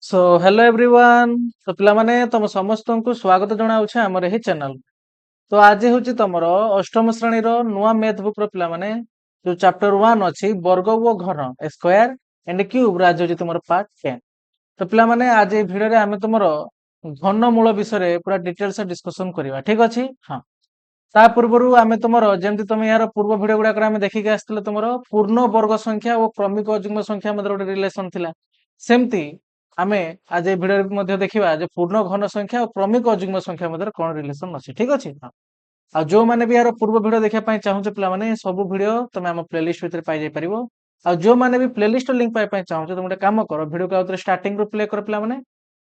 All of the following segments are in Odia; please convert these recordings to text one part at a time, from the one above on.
So hello everyone. तो पिला माने तुम समस्त को स्वागत जनाऊे आमर यही चैनल। तो आज हूँ तुम अष्टम श्रेणी नुआ मैथ बुक पिला माने जो चैप्टर 1 अच्छी वर्ग वो घन स्क्वायर एंड क्यूब आज हूँ तुम पार्ट 10। तो पिला माने आज ये भिडियो आम तुम घन मूल विषय पूरा डिटेल्स डिस्कशन करवा ठीक अच्छे। हाँ, ता पूर्व आम तुम जमी तुम यार पूर्व भिडियो गुड़ाक देखिक आसते तुम पूर्ण वर्ग संख्या और क्रमिक अजुग्म संख्या मध्य गोटे रिलेसन थिला। सेमती आमे आज ए भिडियो देखिबा जे पूर्ण घन संख्या और क्रमिक अजुग्म संख्या मध्य कौन रिलेसन अच्छी ठीक अच्छे। हाँ, आ जो मैंने भी यार पूर्व भिडियो देखा चाहूचे पिला माने सब भिडियो तुम आम प्लेलिस्ट भितर पाई जाई परिबो। आ जो मैंने भी प्लेलिस्ट लिंक पाई चाहूचे तुम गोटे काम कर भिडियो को आउतरे स्टार्टिंग रू प्ले कर पिला माने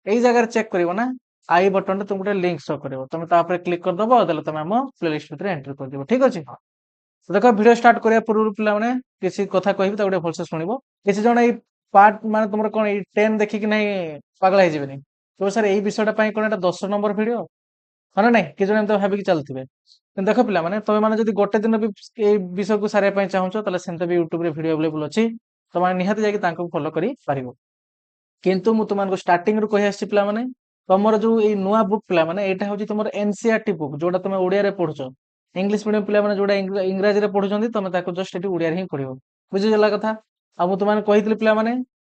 एई जगह चेक करिवो ना आई बटन तुम गोटे लिंक शो कर तुम क्लिक करदब तुम आम प्लेलिस्ट भितर एंट्री कर ठीक अच्छे। हाँ, तो देखो भिडियो स्टार्ट करिया पूर्व पिला माने किसी कथा कहबी त गोटे भलसे सुनिबो। किसी जण एई पार्ट माने तुमर कोन एई 10 देखि कि नहीं पागल हो जिवेनी तो सर एई विषयटा पई कोन एटा 10 नंबर भिडियो हाँ ना नहीं कि जण एमते भाबी कि चलथिबे। କିନ୍ତୁ ଦେଖ ପିଲାମାନେ ତମେ ମାନେ ଯଦି ଗୋଟେ ଦିନ ବି ଏଇ ବିଷୟକୁ ସାରିବା ପାଇଁ ଚାହୁଁଛ ତାହେଲେ ସେମିତି ବି ୟୁଟ୍ୟୁବ ରେ ଭିଡିଓ ଆଭେଲେବୁଲ ଅଛି। ତମେ ନିହାତି ଯାଇକି ତାଙ୍କୁ ଫଲୋ କରି ପାରିବ। କିନ୍ତୁ ମୁଁ ତୁମମାନଙ୍କୁ ଷ୍ଟାର୍ଟିଂ ରୁ କହି ଆସିଛି ପିଲାମାନେ ତମର ଯୋଉ ଏଇ ନୂଆ ବୁକ୍ ପିଲାମାନେ ଏଇଟା ହଉଛି ତମର ଏନସିଆରଟି ବୁକ୍ ଯୋଉଟା ତମେ ଓଡିଆରେ ପଢୁଛ। ଇଂଲିଶ ମିଡିୟମ ପିଲାମାନେ ଯୋଉଟା ଇଂରାଜୀରେ ପଢୁଛନ୍ତି ତମେ ତାକୁ ଜଷ୍ଟ ଏଠି ଓଡିଆରେ ହିଁ ପଢିବ। ବୁଝିଗଲା କଥା। ଆଉ ମୁଁ ତୁମମାନଙ୍କୁ କହିଥିଲି ପିଲାମାନେ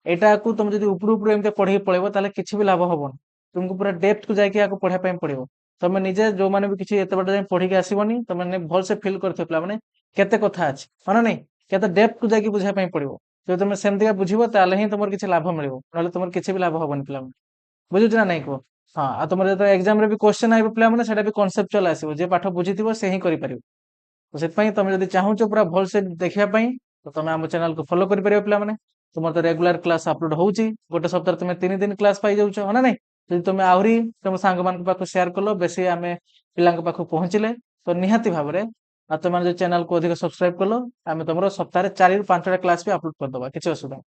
ଏଇଟାକୁ ତମେ ଯଦି ଉପରୁ ଉପରୁ ଏମିତି ପଢିକି ପଳେଇବ ତାହେଲେ କିଛି ବି ଲାଭ ହବନି। ତୁମକୁ ପୁରା ଡେପ୍ଥ କୁ ଯାଇକି ଆକୁ ପଢିବା ପାଇଁ ପଡିବ। ତମେ ନିଜେ ଯୋଉମାନେ ବି କିଛି ଏତେ ବାଟ ଯାଇ ପଢିକି ଆସିବନି ତମେ ଭଲସେ ଫିଲ୍ କରିଥିବ ପିଲାମାନେ କେତେ କଥା ଅଛି ହଁ ନା ନାଇଁ କେତେ ଡେପ୍ଥ କୁ ଯାଇକି ବୁଝିବା ପାଇଁ ପଡିବ। ଯଦି ତମେ ସେମିତିକା ବୁଝିବ ତାହେଲେ ହିଁ ତମର କିଛି ଲାଭ ମିଳିବ ନହେଲେ ତମର କିଛି ବି ଲାଭ ହବନି ପିଲାମାନେ। ବୁଝୁଛ ନା ନାଇଁ କୁହ। ହଁ, ଆଉ ତମର ଯେତେବେଳେ ଏକ୍ସାମ ରେ ବି କ୍ୱେଶ୍ଚନ ଆଇବ ପିଲାମାନେ ସେଟା ବି କନସେପ୍ଚୁଆଲ ଆସିବ ଯେ ପାଠ ବୁଝିଥିବ ସେ ହିଁ କରିପାରିବ। ତ ସେଥିପାଇଁ ତମେ ଯଦି ଚାହୁଁଛ ପୁରା ଭଲସେ ଦେଖିବା ପାଇଁ ତ ତମେ ଆମ ଚ୍ୟାନେଲକୁ ଫଲୋ କରିପାରିବ ପିଲାମାନେ। ତୁମର ତ ରେଗୁଲାର କ୍ଲାସ ଅପଲୋଡ ହଉଛି ଗୋଟେ ସପ୍ତାହରେ ତମେ 3 ଦିନ କ୍ଲାସ ପାଇଯାଉଛ ହଁ ନା ନାଇଁ। ଯଦି ତମେ ଆହୁରି ତମ ସାଙ୍ଗମାନଙ୍କ ପାଖକୁ ସେୟାର କଲ ବେଶୀ ଆମେ ପିଲାଙ୍କ ପାଖକୁ ପହଞ୍ଚିଲେ ତ ନିହାତି ଭାବରେ ଆଉ ତମେ ଯଦି ଚ୍ୟାନେଲକୁ ଅଧିକ ସବସ୍କ୍ରାଇବ କଲ ଆମେ ତମର ସପ୍ତାହରେ 4 ରୁ 5ଟା କ୍ଲାସ ବି ଅପଲୋଡ କରିଦବା କିଛି ଅସୁବିଧା ନାହିଁ।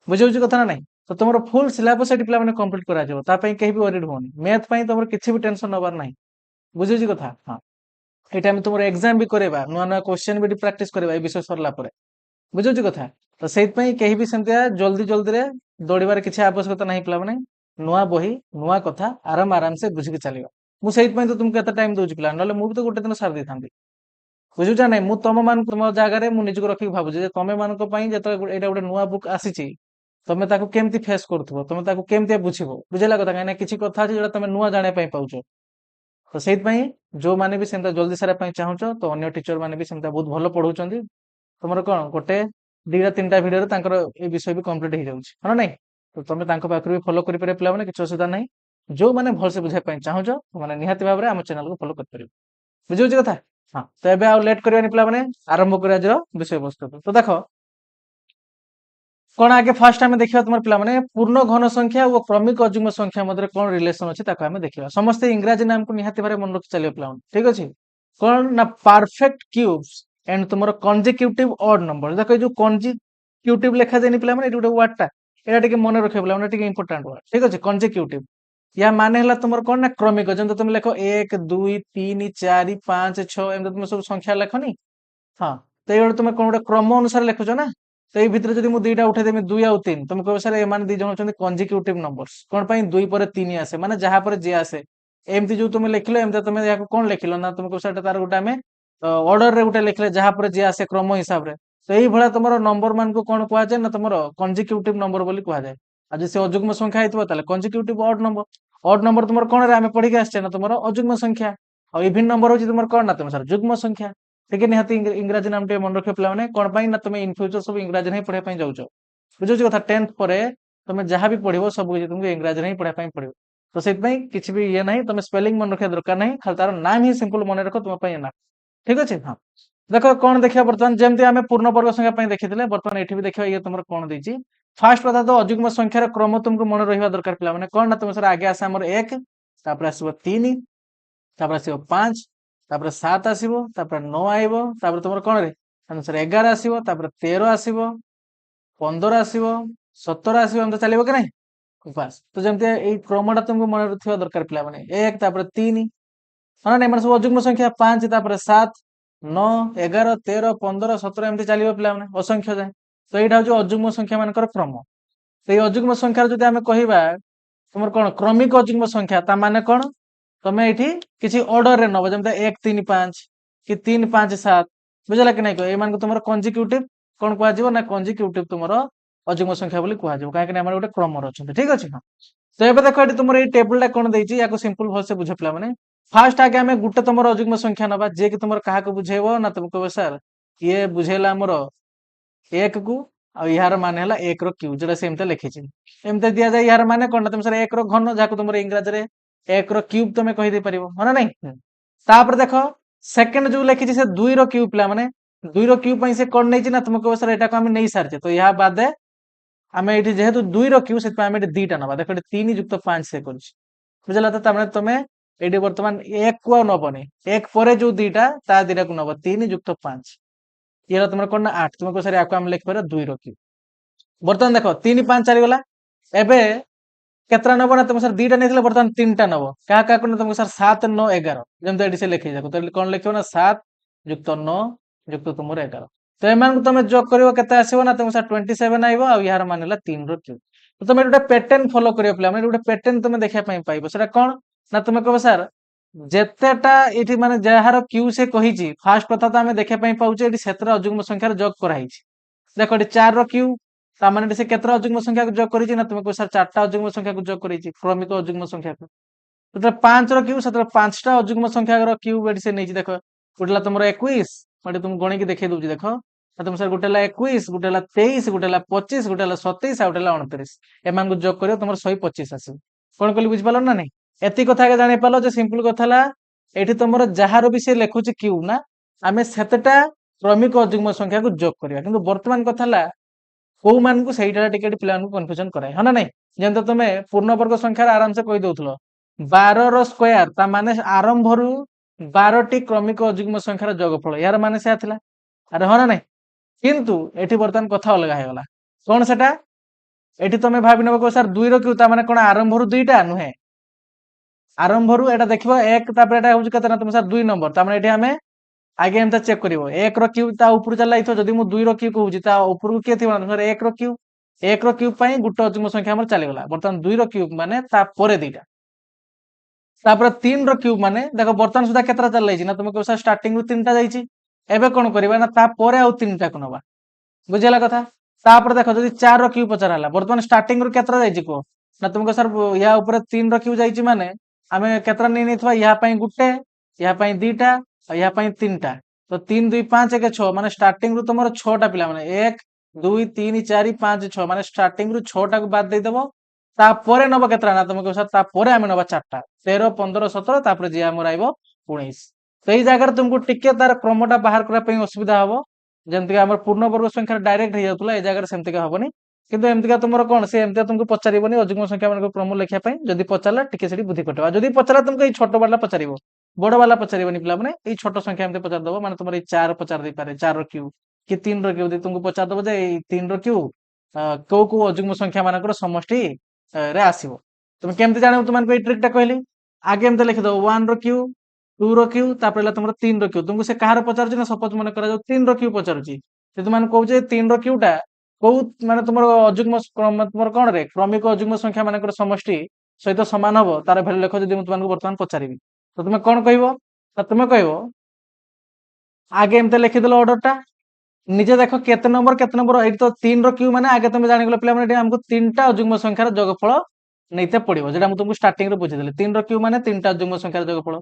ବୁଝାଉଛି କଥା ନା ନାଇଁ। ତ ତମର ଫୁଲ ସିଲାବସ ଏଠି ପିଲାମାନେ କମ୍ପ୍ଲିଟ କରାଯିବ ତା ପାଇଁ କେହି ବି ଓରିଡ ହୁଅନି ମ୍ୟାଥ ପାଇଁ ତମର କିଛି ବି ଟେନସନ ନବାର ନାହିଁ। ବୁଝୁଛି କଥା। ହଁ, ଏଇଟା ଆମେ ତୁମର ଏକ୍ସାମ ବି କରିବା ନୂଆ ନୂଆ କ୍ୱେଶ୍ଚନ ବି ପ୍ରାକ୍ଟିସ କରିବା ଏଇ ବିଷୟ ସରିଲା ପରେ। ବୁଝୁଛି କଥା। ତ ସେଇଥିପାଇଁ କେହି ବି ସେମିତିଆ ଜଲ୍ଦି ଜଲ୍ଦିରେ ଦୌଡ଼ିବାର କିଛି ଆବଶ୍ୟକତା ନାହିଁ ପିଲାମାନେ। ନୂଆ ବହି ନୂଆ କଥା ଆରାମସେ ବୁଝିକି ଚାଲିବା। ମୁଁ ସେଇଥିପାଇଁ ତ ତୁମକୁ ଏତେ ଟାଇମ ଦଉଛି ପିଲା ନହେଲେ ମୁଁ ବି ତ ଗୋଟେ ଦିନ ସାରି ଦେଇଥାନ୍ତି। ବୁଝୁଛ ନା ନାଇଁ। ମୁଁ ତମ ମାନଙ୍କୁ ତମ ଜାଗାରେ ମୁଁ ନିଜକୁ ରଖିକି ଭାବୁଛି ଯେ ତମେ ମାନଙ୍କ ପାଇଁ ଯେତେବେଳେ ଏଇଟା ଗୋଟେ ନୂଆ ବୁକ୍ ଆସିଛି ତମେ ତାକୁ କେମିତି ଫେସ୍ କରୁଥିବ ତମେ ତାକୁ କେମିତି ବୁଝିବ ବୁଝିଲା କଥା କାହିଁକି କିଛି କଥା ଅଛି ଯୋଉଟା ତମେ ନୂଆ ଜାଣିବା ପାଇଁ ପାଉଛ। ତ ସେଇଥିପାଇଁ ଯୋଉମାନେ ବି ସେମିତି ଜଲ୍ଦି ସାରିବା ପାଇଁ ଚାହୁଁଛ ତ ଅନ୍ୟ ଟିଚର ମାନେ ବି ସେମିତି ବହୁତ ଭଲ ପଢଉଛନ୍ତି। ତମର କଣ ଗୋଟେ 2ଟା 3ଟା ଭିଡିଓରେ ତାଙ୍କର ଏଇ ବିଷୟ ବି କମ୍ପ୍ଲିଟ ହେଇଯାଉଛି ହଁ ନା ନାଇଁ। ତ ତମେ ତାଙ୍କ ପାଖରୁ ବି ଫଲୋ କରିପାରିବ ପିଲାମାନେ କିଛି ଅସୁବିଧା ନାହିଁ। ଯୋଉମାନେ ଭଲସେ ବୁଝିବା ପାଇଁ ଚାହୁଁଛ ସେମାନେ ନିହାତି ଭାବରେ ଆମ ଚ୍ୟାନେଲକୁ ଫଲୋ କରିପାରିବ। ବୁଝିହଉଛି କଥା। ହଁ, ତ ଏବେ ଆଉ ଲେଟ୍ କରିବାନି ପିଲାମାନେ ଆରମ୍ଭ କରିବା ଆଜିର ବିଷୟବସ୍ତୁ। ତ ଦେଖ କଣ ଆଗେ ଫାଷ୍ଟ ଆମେ ଦେଖିବା ତୁମର ପିଲାମାନେ ପୂର୍ଣ୍ଣ ଘନ ସଂଖ୍ୟା ଓ କ୍ରମିକ ଅଯୁଗ୍ମ ସଂଖ୍ୟା ମଧ୍ୟରେ କଣ ରିଲେସନ ଅଛି ତାକୁ ଆମେ ଦେଖିବା। ସମସ୍ତେ ଇଂରାଜୀ ନାମକୁ ନିହାତି ଭାବରେ ମନେ ରଖି ଚାଲିବ ପିଲାମାନେ ଠିକ ଅଛି। କଣ ନା ପରଫେକ୍ଟ କ୍ୟୁବ୍ସ ଏଣ୍ଡ ତୁମର କନଜିକ୍ୟୁଟିଭ ଅଡ୍ ନମ୍ବର। ଦେଖ ଏଇ ଯୋଉ କନଜିକ୍ୟୁଟିଭ ଲେଖାଯାଏନି ପିଲାମାନେ ଏଠି ଗୋଟେ ୱାର୍ଡଟା ଏଇଟା ଟିକେ ମନେ ରଖିବ ପିଲାମାନେ ଟିକେ ଇମ୍ପୋର୍ଟାଣ୍ଟ ୱାର୍ଡ ଠିକ ଅଛି। କନଜିକ୍ୟୁଟିଭ या ମାନେ ହେଲା ତୁମର କଣ ନା କ୍ରମିକ ଯେମିତି ତମେ ଲେଖ 1 2 3 4 5 6 ଏମିତି ତୁମେ ସବୁ ସଂଖ୍ୟା ଲେଖନି। ହଁ, ତ ଏଇଭଳି ତୁମେ କଣ ଗୋଟେ କ୍ରମ ଅନୁସାରେ ଲେଖୁଛ ନା। ତ ଏଇ ଭିତରେ ଯଦି ମୁଁ 2ଟା ଉଠେଇଦେମି 2 ଆଉ 3 ତମେ କହିବ ସାର୍ ଏମାନେ ଦି ଜଣ ହଉଛନ୍ତି କନଜିକ୍ୟୁଟିଭ ନମ୍ବରସ କଣ ପାଇଁ 2 ପରେ 3 ଆସେ ମାନେ ଯାହା ପରେ ଯିଏ ଆସେ ଏମିତି ଯୋଉ ତୁମେ ଲେଖିଲ ଏମିତି ତମେ ଏହାକୁ କଣ ଲେଖିଲ ନା ତୁମେ କହିବ ସେଟା ତାର ଗୋଟେ ଆମେ ଅର୍ଡର ରେ ଗୋଟେ ଲେଖିଲେ ଯାହା ପରେ ଯିଏ ଆସେ କ୍ରମ ହିସାବରେ। ତ ଏଇଭଳିଆ ତମର ନମ୍ବର ମାନଙ୍କୁ କଣ କୁହାଯାଏ ନା ତମର କନଜିକ୍ୟୁଟିଭ ନମ୍ବର ବୋଲି କୁହାଯାଏ। ଆଉ ଯଦି ସେ ଅଯୁଗ୍ମ ସଂଖ୍ୟା ହେଇଥିବ ତାହେଲେ କନଜିକ୍ୟୁଟିଭ ଅଡ୍ ନମ୍ବର। ଅଡ୍ ନମ୍ବର ତୁମର କଣ ରେ ଆମେ ପଢିକି ଆସିଛେ ନା ତୁମର ଅଯୁଗ୍ମ ସଂଖ୍ୟା। ଆଉ ଇଭିନ୍ ନମ୍ବର ହଉଛି ତୁମର କଣ ନା ତୁମ ସାର୍ ଯୁଗ୍ମ ସଂଖ୍ୟା। ଟିକେ ନିହାତି ଇଂରାଜୀ ନାମ ଟିକେ ମନେ ରଖିବ ପିଲାମାନେ କଣ ପାଇଁ ନା ତମେ ଇନ ଫ୍ୟୁଚର ସବୁ ଇଂରାଜୀରେ ହିଁ ପଢିବା ପାଇଁ ଯାଉଛ। ବୁଝୁଛି କଥା। 10th ପରେ ତମେ ଯାହା ବି ପଢିବ ସବୁ କିଛି ତୁମକୁ ଇଂରାଜୀରେ ହିଁ ପଢିବା ପାଇଁ ପଡିବ। ତ ସେଥିପାଇଁ କିଛି ବି ଇଏ ନାହିଁ ତମେ ସ୍ପେଲିଂ ମନେ ରଖିବା ଦରକାର ନାହିଁ ଖାଲି ତାର ନାମ ହିଁ ସିମ୍ପଲ ମନେ ରଖ ତୁମ ପାଇଁ ଏନା ଠିକ ଅଛି। ହଁ, ଦେଖ କଣ ଦେଖିବା ବର୍ତ୍ତମାନ ଯେମିତି ଆମେ ପୂର୍ଣ୍ଣ ବର୍ଗ ସଂଖ୍ୟା ପାଇଁ ଦେଖିଥିଲେ ବର୍ତ୍ତମାନ ଏଠି ବି ଦେଖିବା ଇଏ ତମର କଣ ଦେଇଛି। ଫାଷ୍ଟ କଥା ତ ଅଯୁଗ୍ମ ସଂଖ୍ୟାର କ୍ରମ ତୁମକୁ ମନେ ରହିବା ଦରକାର ପିଲାମାନେ କଣ ନା ତୁମ ସାର୍ ଆଗେ ଆସେ ଆମର 1 ତାପରେ ଆସିବ 3 ତାପରେ ଆସିବ 5 ତାପରେ 7 ଆସିବ ତାପରେ 9 ଆଇବ ତାପରେ ତମର କଣ ରେ ସାର୍ 11 ଆସିବ ତାପରେ 13 ଆସିବ 15 ଆସିବ 17 ଆସିବ ଏମିତି ଚାଲିବ କି ନାହିଁ। ବାସ୍ ତ ଯେମିତି ଏଇ କ୍ରମଟା ତୁମକୁ ମନେ ରଖିଥିବା ଦରକାର ପିଲାମାନେ 1 ତାପରେ 3 ହଁ ନାଇଁ ମାନେ ସବୁ ଅଯୁଗ୍ମ ସଂଖ୍ୟା 5 ତାପରେ 7 9 11 13 15 17 ଏମିତି ଚାଲିବ ପିଲାମାନେ ଅସଂଖ୍ୟ ଯାଏ। ତ ଏଇଟା ହଉଛି ଅଯୁଗ୍ମ ସଂଖ୍ୟା ମାନଙ୍କର କ୍ରମ। ସେଇ ଅଯୁଗ୍ମ ସଂଖ୍ୟାର ଯଦି ଆମେ କହିବା ତମର କଣ କ୍ରମିକ ଅଯୁଗ୍ମ ସଂଖ୍ୟା ତା ମାନେ କଣ ତମେ ଏଇଠି କିଛି ଅର୍ଡରରେ ନବ ଯେମିତି 135 କି 357 ବୁଝିଲା କି ନାଇଁ କହ ଏମାନଙ୍କୁ ତମର କଞ୍ଜିକ୍ୟୁଟିଭ କଣ କୁହାଯିବ ନା କଞ୍ଜିକ୍ୟୁଟିଭ ତୁମର ଅଯୁଗ୍ମ ସଂଖ୍ୟା ବୋଲି କୁହାଯିବ କାହିଁକି ନା ଆମର ଗୋଟେ କ୍ରମରେ ଅଛନ୍ତି ଠିକ ଅଛି ହଁ ତ ଏବେ ଦେଖ ଏଠି ତୁମର ଏଇ ଟେବୁଲଟା କଣ ଦେଇଛି ୟାକୁ ସିମ୍ପଲ ଭଲସେ ବୁଝ ପିଲାମାନେ ଫାଷ୍ଟ ଆଗେ ଆମେ ଗୋଟେ ତମର ଅଯୁଗ୍ମ ସଂଖ୍ୟା ନବା ଯିଏ କି ତମର କାହାକୁ ବୁଝେଇବ ନା ତମେ କହିବ ସାର୍ ଇଏ ବୁଝେଇଲା ଆମର 1 କୁ ଆଉ ଏହାର ମାନେ ହେଲା 1 ର କ୍ୟୁବ ଯୋଉଟା ସେ ଏମିତି ଲେଖିଛି ଏମିତି ଦିଆଯାଏ ଏହାର ମାନେ କଣ ନା ତମେ ସାର୍ 1 ର ଘନ ଯାହାକୁ ତମର ଇଂରାଜୀରେ 1 ର କ୍ୟୁବ ତମେ କହିଦେଇ ପାରିବ ହଁ ନା ନାଇଁ ତାପରେ ଦେଖ ସେକେଣ୍ଡ ଯୋଉ ଲେଖିଛି ସେ 2 ର କ୍ୟୁବ ପିଲାମାନେ 2 ର କ୍ୟୁବ ପାଇଁ ସେ କଣ ନେଇଛି ନା ତମେ କହିବ ସାର୍ ଏଟାକୁ ଆମେ ନେଇ ସାରିଛେ ତ ଏହା ବାଦେ ଆମେ ଏଠି ଯେହେତୁ 2 ର କ୍ୟୁବ ସେଥିପାଇଁ ଆମେ ଏଠି ଦିଟା ନବା ଦେଖ ଏଠି 3 ଯୁକ୍ତ 5 ସେ କରୁଛି ବୁଝିଲା ତ ତାମାନେ ତମେ ଏଠି ବର୍ତ୍ତମାନ 1 କୁ ଆଉ ନବନି 1 ପରେ ଯୋଉ ଦିଟା ତା ଦିଟାକୁ ନବ 3 ଯୁକ୍ତ 5 ଇଏ ତମର କଣ ନା 8 ତୁମକୁ ସାର୍ ୟାକୁ ଆମେ ଲେଖିପାରିବା 2 ର କ୍ୟୁବ ବର୍ତ୍ତମାନ ଦେଖ 3 5 ଚାଲିଗଲା ଏବେ କେତେଟା ନବ ନା ତମେ ସାର୍ ଦିଟା ନେଇଥିଲେ ବର୍ତ୍ତମାନ ତିନିଟା ନବ କାହା କାହାକୁ ନା ତମକୁ ସାର୍ 7 9 11 ଯେମିତି ଏଠି ସେ ଲେଖେଇ ଯାକ ତାହେଲେ କଣ ଲେଖିବ ନା 7 ଯୁକ୍ତ 9 ଯୁକ୍ତ ତୁମର 11 ତ ଏମାନଙ୍କୁ ତମେ ଯୋଗ କରିବ କେତେ ଆସିବ ନା ତମକୁ ସାର୍ 27 ଆଇବ ଆଉ ଏହାର ମାନେ ହେଲା 3 ର କ୍ୟୁବ ତ ତମେ ଗୋଟେ ପ୍ୟାଟର୍ନ ଫଲୋ କରିବ ପିଲାମାନେ ଗୋଟେ ପ୍ୟାଟର୍ନ ତମେ ଦେଖିବା ପାଇଁ ପାଇବ ସେଟା କଣ ନା ତମେ କହିବ ସାର୍ ଯେତେଟା ଏଠି ମାନେ ଯାହାର କ୍ୟୁ ସେ କହିଛି ଫାଷ୍ଟ କଥା ତ ଆମେ ଦେଖିବା ପାଇଁ ପାଉଛେ ଏଠି ସେତେଟା ଅଯୁଗ୍ମ ସଂଖ୍ୟାର ଯୋଗ କରାହେଇଛି ଦେଖ ଏଠି 4 ର କ୍ୟୁ ତାମାନେ ସେ କେତେଟା ଅଯୁଗ୍ମ ସଂଖ୍ୟାକୁ ଯୋଗ କରିଛି ନା ତୁମକୁ ସାର୍ 4ଟା ଅଯୁଗ୍ମ ସଂଖ୍ୟାକୁ ଯୋଗ କରିଛି କ୍ରମିକ ଅଯୁଗ୍ମ ସଂଖ୍ୟାକୁ ଯେତେବେଳେ 5 ର କ୍ୟୁ ସେତେବେଳେ 5ଟା ଅଯୁଗ୍ମ ସଂଖ୍ୟାର କ୍ୟୁ ଏଠି ସେ ନେଇଛି ଦେଖ ଗୋଟେ ହେଲା ତମର 21 ମୁଁ ଏଠି ତୁମକୁ ଗଣିକି ଦେଖେଇ ଦଉଛି ଦେଖ ତମେ ସାର୍ ଗୋଟେ ହେଲା 21 ଗୋଟେ ହେଲା 23 ଗୋଟେ ହେଲା 25 ଗୋଟେ ହେଲା 27 ଆଉ ଗୋଟେ ହେଲା 29 ଏମାନଙ୍କୁ ଯୋଗ କରିବ ତମର 125 ଆସିବ କଣ କହିଲି ବୁଝିପାରିଲ ନା ନାଇଁ ଏତିକି କଥା ଆগে ଜାଣିପାରିଲ ଯେ ସିମ୍ପଲ କଥା ହେଲା ଏଠି ତମର ଯାହାର ବି ସେ ଲେଖୁଛି କ୍ୟୁ ନା ଆମେ ସେତେଟା କ୍ରମିକ ଅଯୁଗ୍ମ ସଂଖ୍ୟାକୁ ଯୋଗ କରିବା କିନ୍ତୁ ବର୍ତ୍ତମାନ କଥା ହେଲା କୋଉମାନଙ୍କୁ ସେଇଟା ଟିକେ ପିଲାମାନଙ୍କୁ କନଫ୍ୟୁଜନ କରାଏ ହଁ ନା ନାଇଁ ଯେମିତି ତମେ ପୂର୍ଣ୍ଣବର୍ଗ ସଂଖ୍ୟାର ଆରାମସେ କହିଦଉଥିଲ 12 ର ସ୍କୋୟାର ତା ମାନେ ଆରମ୍ଭରୁ 12ଟି କ୍ରମିକ ଅଯୁଗ୍ମ ସଂଖ୍ୟାର ଯୋଗଫଳ ଏହାର ମାନେ ସେୟା ଥିଲା ଆରେ ହଁ ନା ନାଇଁ କିନ୍ତୁ ଏଠି ବର୍ତ୍ତମାନ କଥା ଅଲଗା ହେଇଗଲା କଣ ସେଟା ଏଠି ତମେ ଭାବି ନେବ ସାର୍ 2 ର କ୍ୟୁ ତା ମାନେ କଣ ଆରମ୍ଭରୁ ଦୁଇଟା ନୁହେଁ ଆରମ୍ଭରୁ ଏଟା ଦେଖିବ 1 ତାପରେ ଏଟା ହଉଛି କେତେ ନା ତମେ ସାର୍ 2 ନମ୍ବର ତା ମାନେ ଏଠି ଆମେ ଆगे ଏମିତି ଚେକ୍ କରିବ 1 ର କ୍ୟୁବ ତା ଉପରୁ ଚାଲି ଯାଇଥିବ ଯଦି ମୁଁ 2 ର କ୍ୟୁବ କହୁଛି ତା ଉପରକୁ କିଏ ଥିବ ନା 1 ର କ୍ୟୁବ 1 ର କ୍ୟୁବ ପାଇଁ ଗୋଟେ ଅଯୁଗ୍ମ ସଂଖ୍ୟା ଆମର ଚାଲିଗଲା ବର୍ତ୍ତମାନ 2 ର କ୍ୟୁବ ମାନେ ତା ପରେ ଦିଟା ତାପରେ 3 ର କ୍ୟୁବ ମାନେ ଦେଖ ବର୍ତ୍ତମାନ ସୁଦ୍ଧା କେତେଟା ଚାଲି ଯାଇଛି ନା ତମେ କହିବ ସାର୍ ଷ୍ଟାର୍ଟିଂ ରୁ 3ଟା ଯାଇଛି ଏବେ କଣ କରିବା ନା ତାପରେ ଆଉ 3ଟାକୁ ନବା ବୁଝିଲା କଥା ତାପରେ ଦେଖ ଯଦି 4 ର କ୍ୟୁବ ପଚାର ହେଲା ବର୍ତ୍ତମାନ ଷ୍ଟାର୍ଟିଂ ରୁ କେତେଟା ଯାଇଛି କୁହ ନା ତୁମକୁ ସାର୍ ୟା ଉପରେ 3 ର କ୍ୟୁବ ଯାଇଛି ମାନେ ଆମେ କେତେଟା ନେଇ ନେଇଥିବା ୟା ପାଇଁ ଗୋଟେ ୟା ପାଇଁ ଦିଟା ଆଉ ୟା ପାଇଁ ତିନିଟା ତ 3 2 5 1 6 ମାନେ ଷ୍ଟାର୍ଟିଂ ରୁ ତମର 6ଟା ପିଲା ମାନେ 1 2 3 4 5 6 ମାନେ ଷ୍ଟାର୍ଟିଂ ରୁ 6ଟାକୁ ବାଦ ଦେଇଦବ ତାପରେ ନବ କେତେଟା ନା ତମେ କହିବ ସାର୍ ତାପରେ ଆମେ ନବା 4ଟା 13 15 17 ତାପରେ ଯିଏ ଆମର ଆଇବ 19 ସେଇ ଜାଗାରେ ତୁମକୁ ଟିକେ ତାର କ୍ରମଟା ବାହାର କରିବା ପାଇଁ ଅସୁବିଧା ହବ ଯେମିତିକି ଆମର ପୂର୍ଣ୍ଣବର୍ଗ ସଂଖ୍ୟାରେ ଡାଇରେକ୍ଟ ହେଇଯାଉଥିଲା ଏ ଜାଗାରେ ସେମିତିକା ହବନି କିନ୍ତୁ ଏମିତିକା ତୁମର କଣ ସେ ଏମିତିକା ତୁମକୁ ପଚାରିବନି ଅଯୁଗ୍ମ ସଂଖ୍ୟା ମାନଙ୍କ କ୍ରମ ଲେଖିବା ପାଇଁ ଯଦି ପଚାରିଲା ଟିକେ ସେଠି ବୁଦ୍ଧି କଟିବ ଆଉ ଯଦି ପଚାରିଲା ତୁମକୁ ଏଇ ଛୋଟ ବାଲା ପଚାରିବ ବଡ ବାଲା ପଚାରିବନି ପିଲାମାନେ ଏଇ ଛୋଟ ସଂଖ୍ୟା ଏମିତି ପଚାରିଦବ ମାନେ ତମର ଏଇ 4 ପଚାରି ଦେଇପାରେ 4 ର କ୍ୟୁ କି 3 ର କ୍ୟୁ ଯଦି ତୁମକୁ ପଚାରିଦବ ଯେ ଏଇ 3 ର କ୍ୟୁ କୋଉ କୋଉ ଅଯୁଗ୍ମ ସଂଖ୍ୟା ମାନଙ୍କର ସମଷ୍ଟି ରେ ଆସିବ তুমি କେମିତି ଜାଣିବ ତୁମକୁ ଏଇ ଟ୍ରିକ୍ ଟା କହିଲି ଆगे ଏମିତି ଲେଖିଦବ 1 ର କ୍ୟୁ 2 ର କ୍ୟୁ ତାପରେ ହେଲା ତମର 3 ର କ୍ୟୁ ତୁମକୁ ସେ କାହାର ପଚାରୁଛି ନା ସପୋଜ ମନେ କରାଯାଉ 3 ର କ୍ୟୁ ପଚାରୁଛି ସେ ତୁମକୁ କହୁଛି 3 ର କ୍ୟୁ ଟା କୋଉ ମାନେ ତୁମର ଅଯୁଗ୍ମ ତୁମର କଣ ରେ କ୍ରମିକ ଅଯୁଗ୍ମ ସଂଖ୍ୟା ମାନଙ୍କର ସମଷ୍ଟି ସହିତ ସମାନ ହବ ତାର ଭ୍ୟାଲୁ ଲେଖ ଯଦି ମୁଁ ତୁମକୁ ବର୍ତ୍ତମାନ ପଚାରିବି ତ ତୁମେ କଣ କହିବ ନା ତୁମେ କହିବ ଆगे ଏମିତି ଲେଖିଦେଲ ଅର୍ଡର ଟା ନିଜେ ଦେଖ କେତେ ନମ୍ବର ଏଇଠି ତ 3 ର କ୍ୟୁ ମାନେ ଆगे ତମେ ଜାଣିଗଲ ପିଲାମାନେ ଏଠି ଆମକୁ 3ଟା ଅଯୁଗ୍ମ ସଂଖ୍ୟାର ଯୋଗଫଳ ନେଇତେ ପଡିବ যেটা ମୁଁ ତୁମକୁ ଷ୍ଟାର୍ଟିଂ ରେ ବୁଝେଇଦେଲି 3 ର କ୍ୟୁ ମାନେ 3ଟା ଯୁଗ୍ମ ସଂଖ୍ୟାର ଯୋଗଫଳ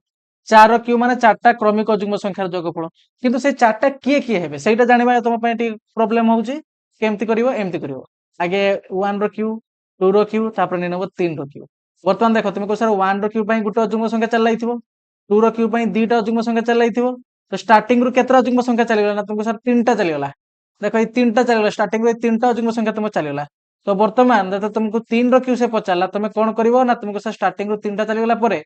4 ର କ୍ୟୁ ମାନେ 4ଟା କ୍ରମିକ ଯୁଗ୍ମ ସଂଖ୍ୟାର ଯୋଗଫଳ କିନ୍ତୁ ସେ 4ଟା କିଏ କିଏ ହେବେ ସେଇଟା ଜାଣିବା ତମ ପାଇଁ ଟିକେ ପ୍ରୋବ୍ଲେମ ହଉଛି କେମିତି କରିବ ଏମିତି କରିବ ଆगे 1 ର କ୍ୟୁ 2 ର କ୍ୟୁ ତାପରେ ନେଇ ନେବ 3 ର କ୍ୟୁ ବର୍ତ୍ତମାନ ଦେଖ ତୁମେ କହ ସାର୍ 1 ର କ୍ୟୁ ପାଇଁ ଗୋଟେ ଯୁଗ୍ମ ସଂଖ୍ୟା ଚାଲି ଯାଇଥିବ 2 ର କ୍ୟୁ ପାଇଁ ଦିଟା ଯୁଗ୍ମ ସଂଖ୍ୟା ଚାଲି ଯାଇଥିବ ତ ଷ୍ଟାର୍ଟିଂ ରୁ କେତେଟା ଯୁଗ୍ମ ସଂଖ୍ୟା ଚାଲିଗଲା ନା ତୁମକୁ ସାର୍ 3ଟା ଚାଲିଗଲା ଦେଖ ଏଇ 3ଟା ଚାଲିଗଲା ଷ୍ଟାର୍ଟିଂ ରୁ ଏଇ 3ଟା ଯୁଗ୍ମ ସଂଖ୍ୟା ତୁମ ଚାଲିଗଲା ତ ବର୍ତ୍ତମାନ ଯଦି ତୁମକୁ 3 ର କ୍ୟୁ ସେ ପଚାରିଲା ତମେ କଣ କରିବ ନା ତୁମକୁ ସାର୍ ଷ୍ଟାର୍ଟିଂ ରୁ 3ଟା ଚାଲିଗଲା ପରେ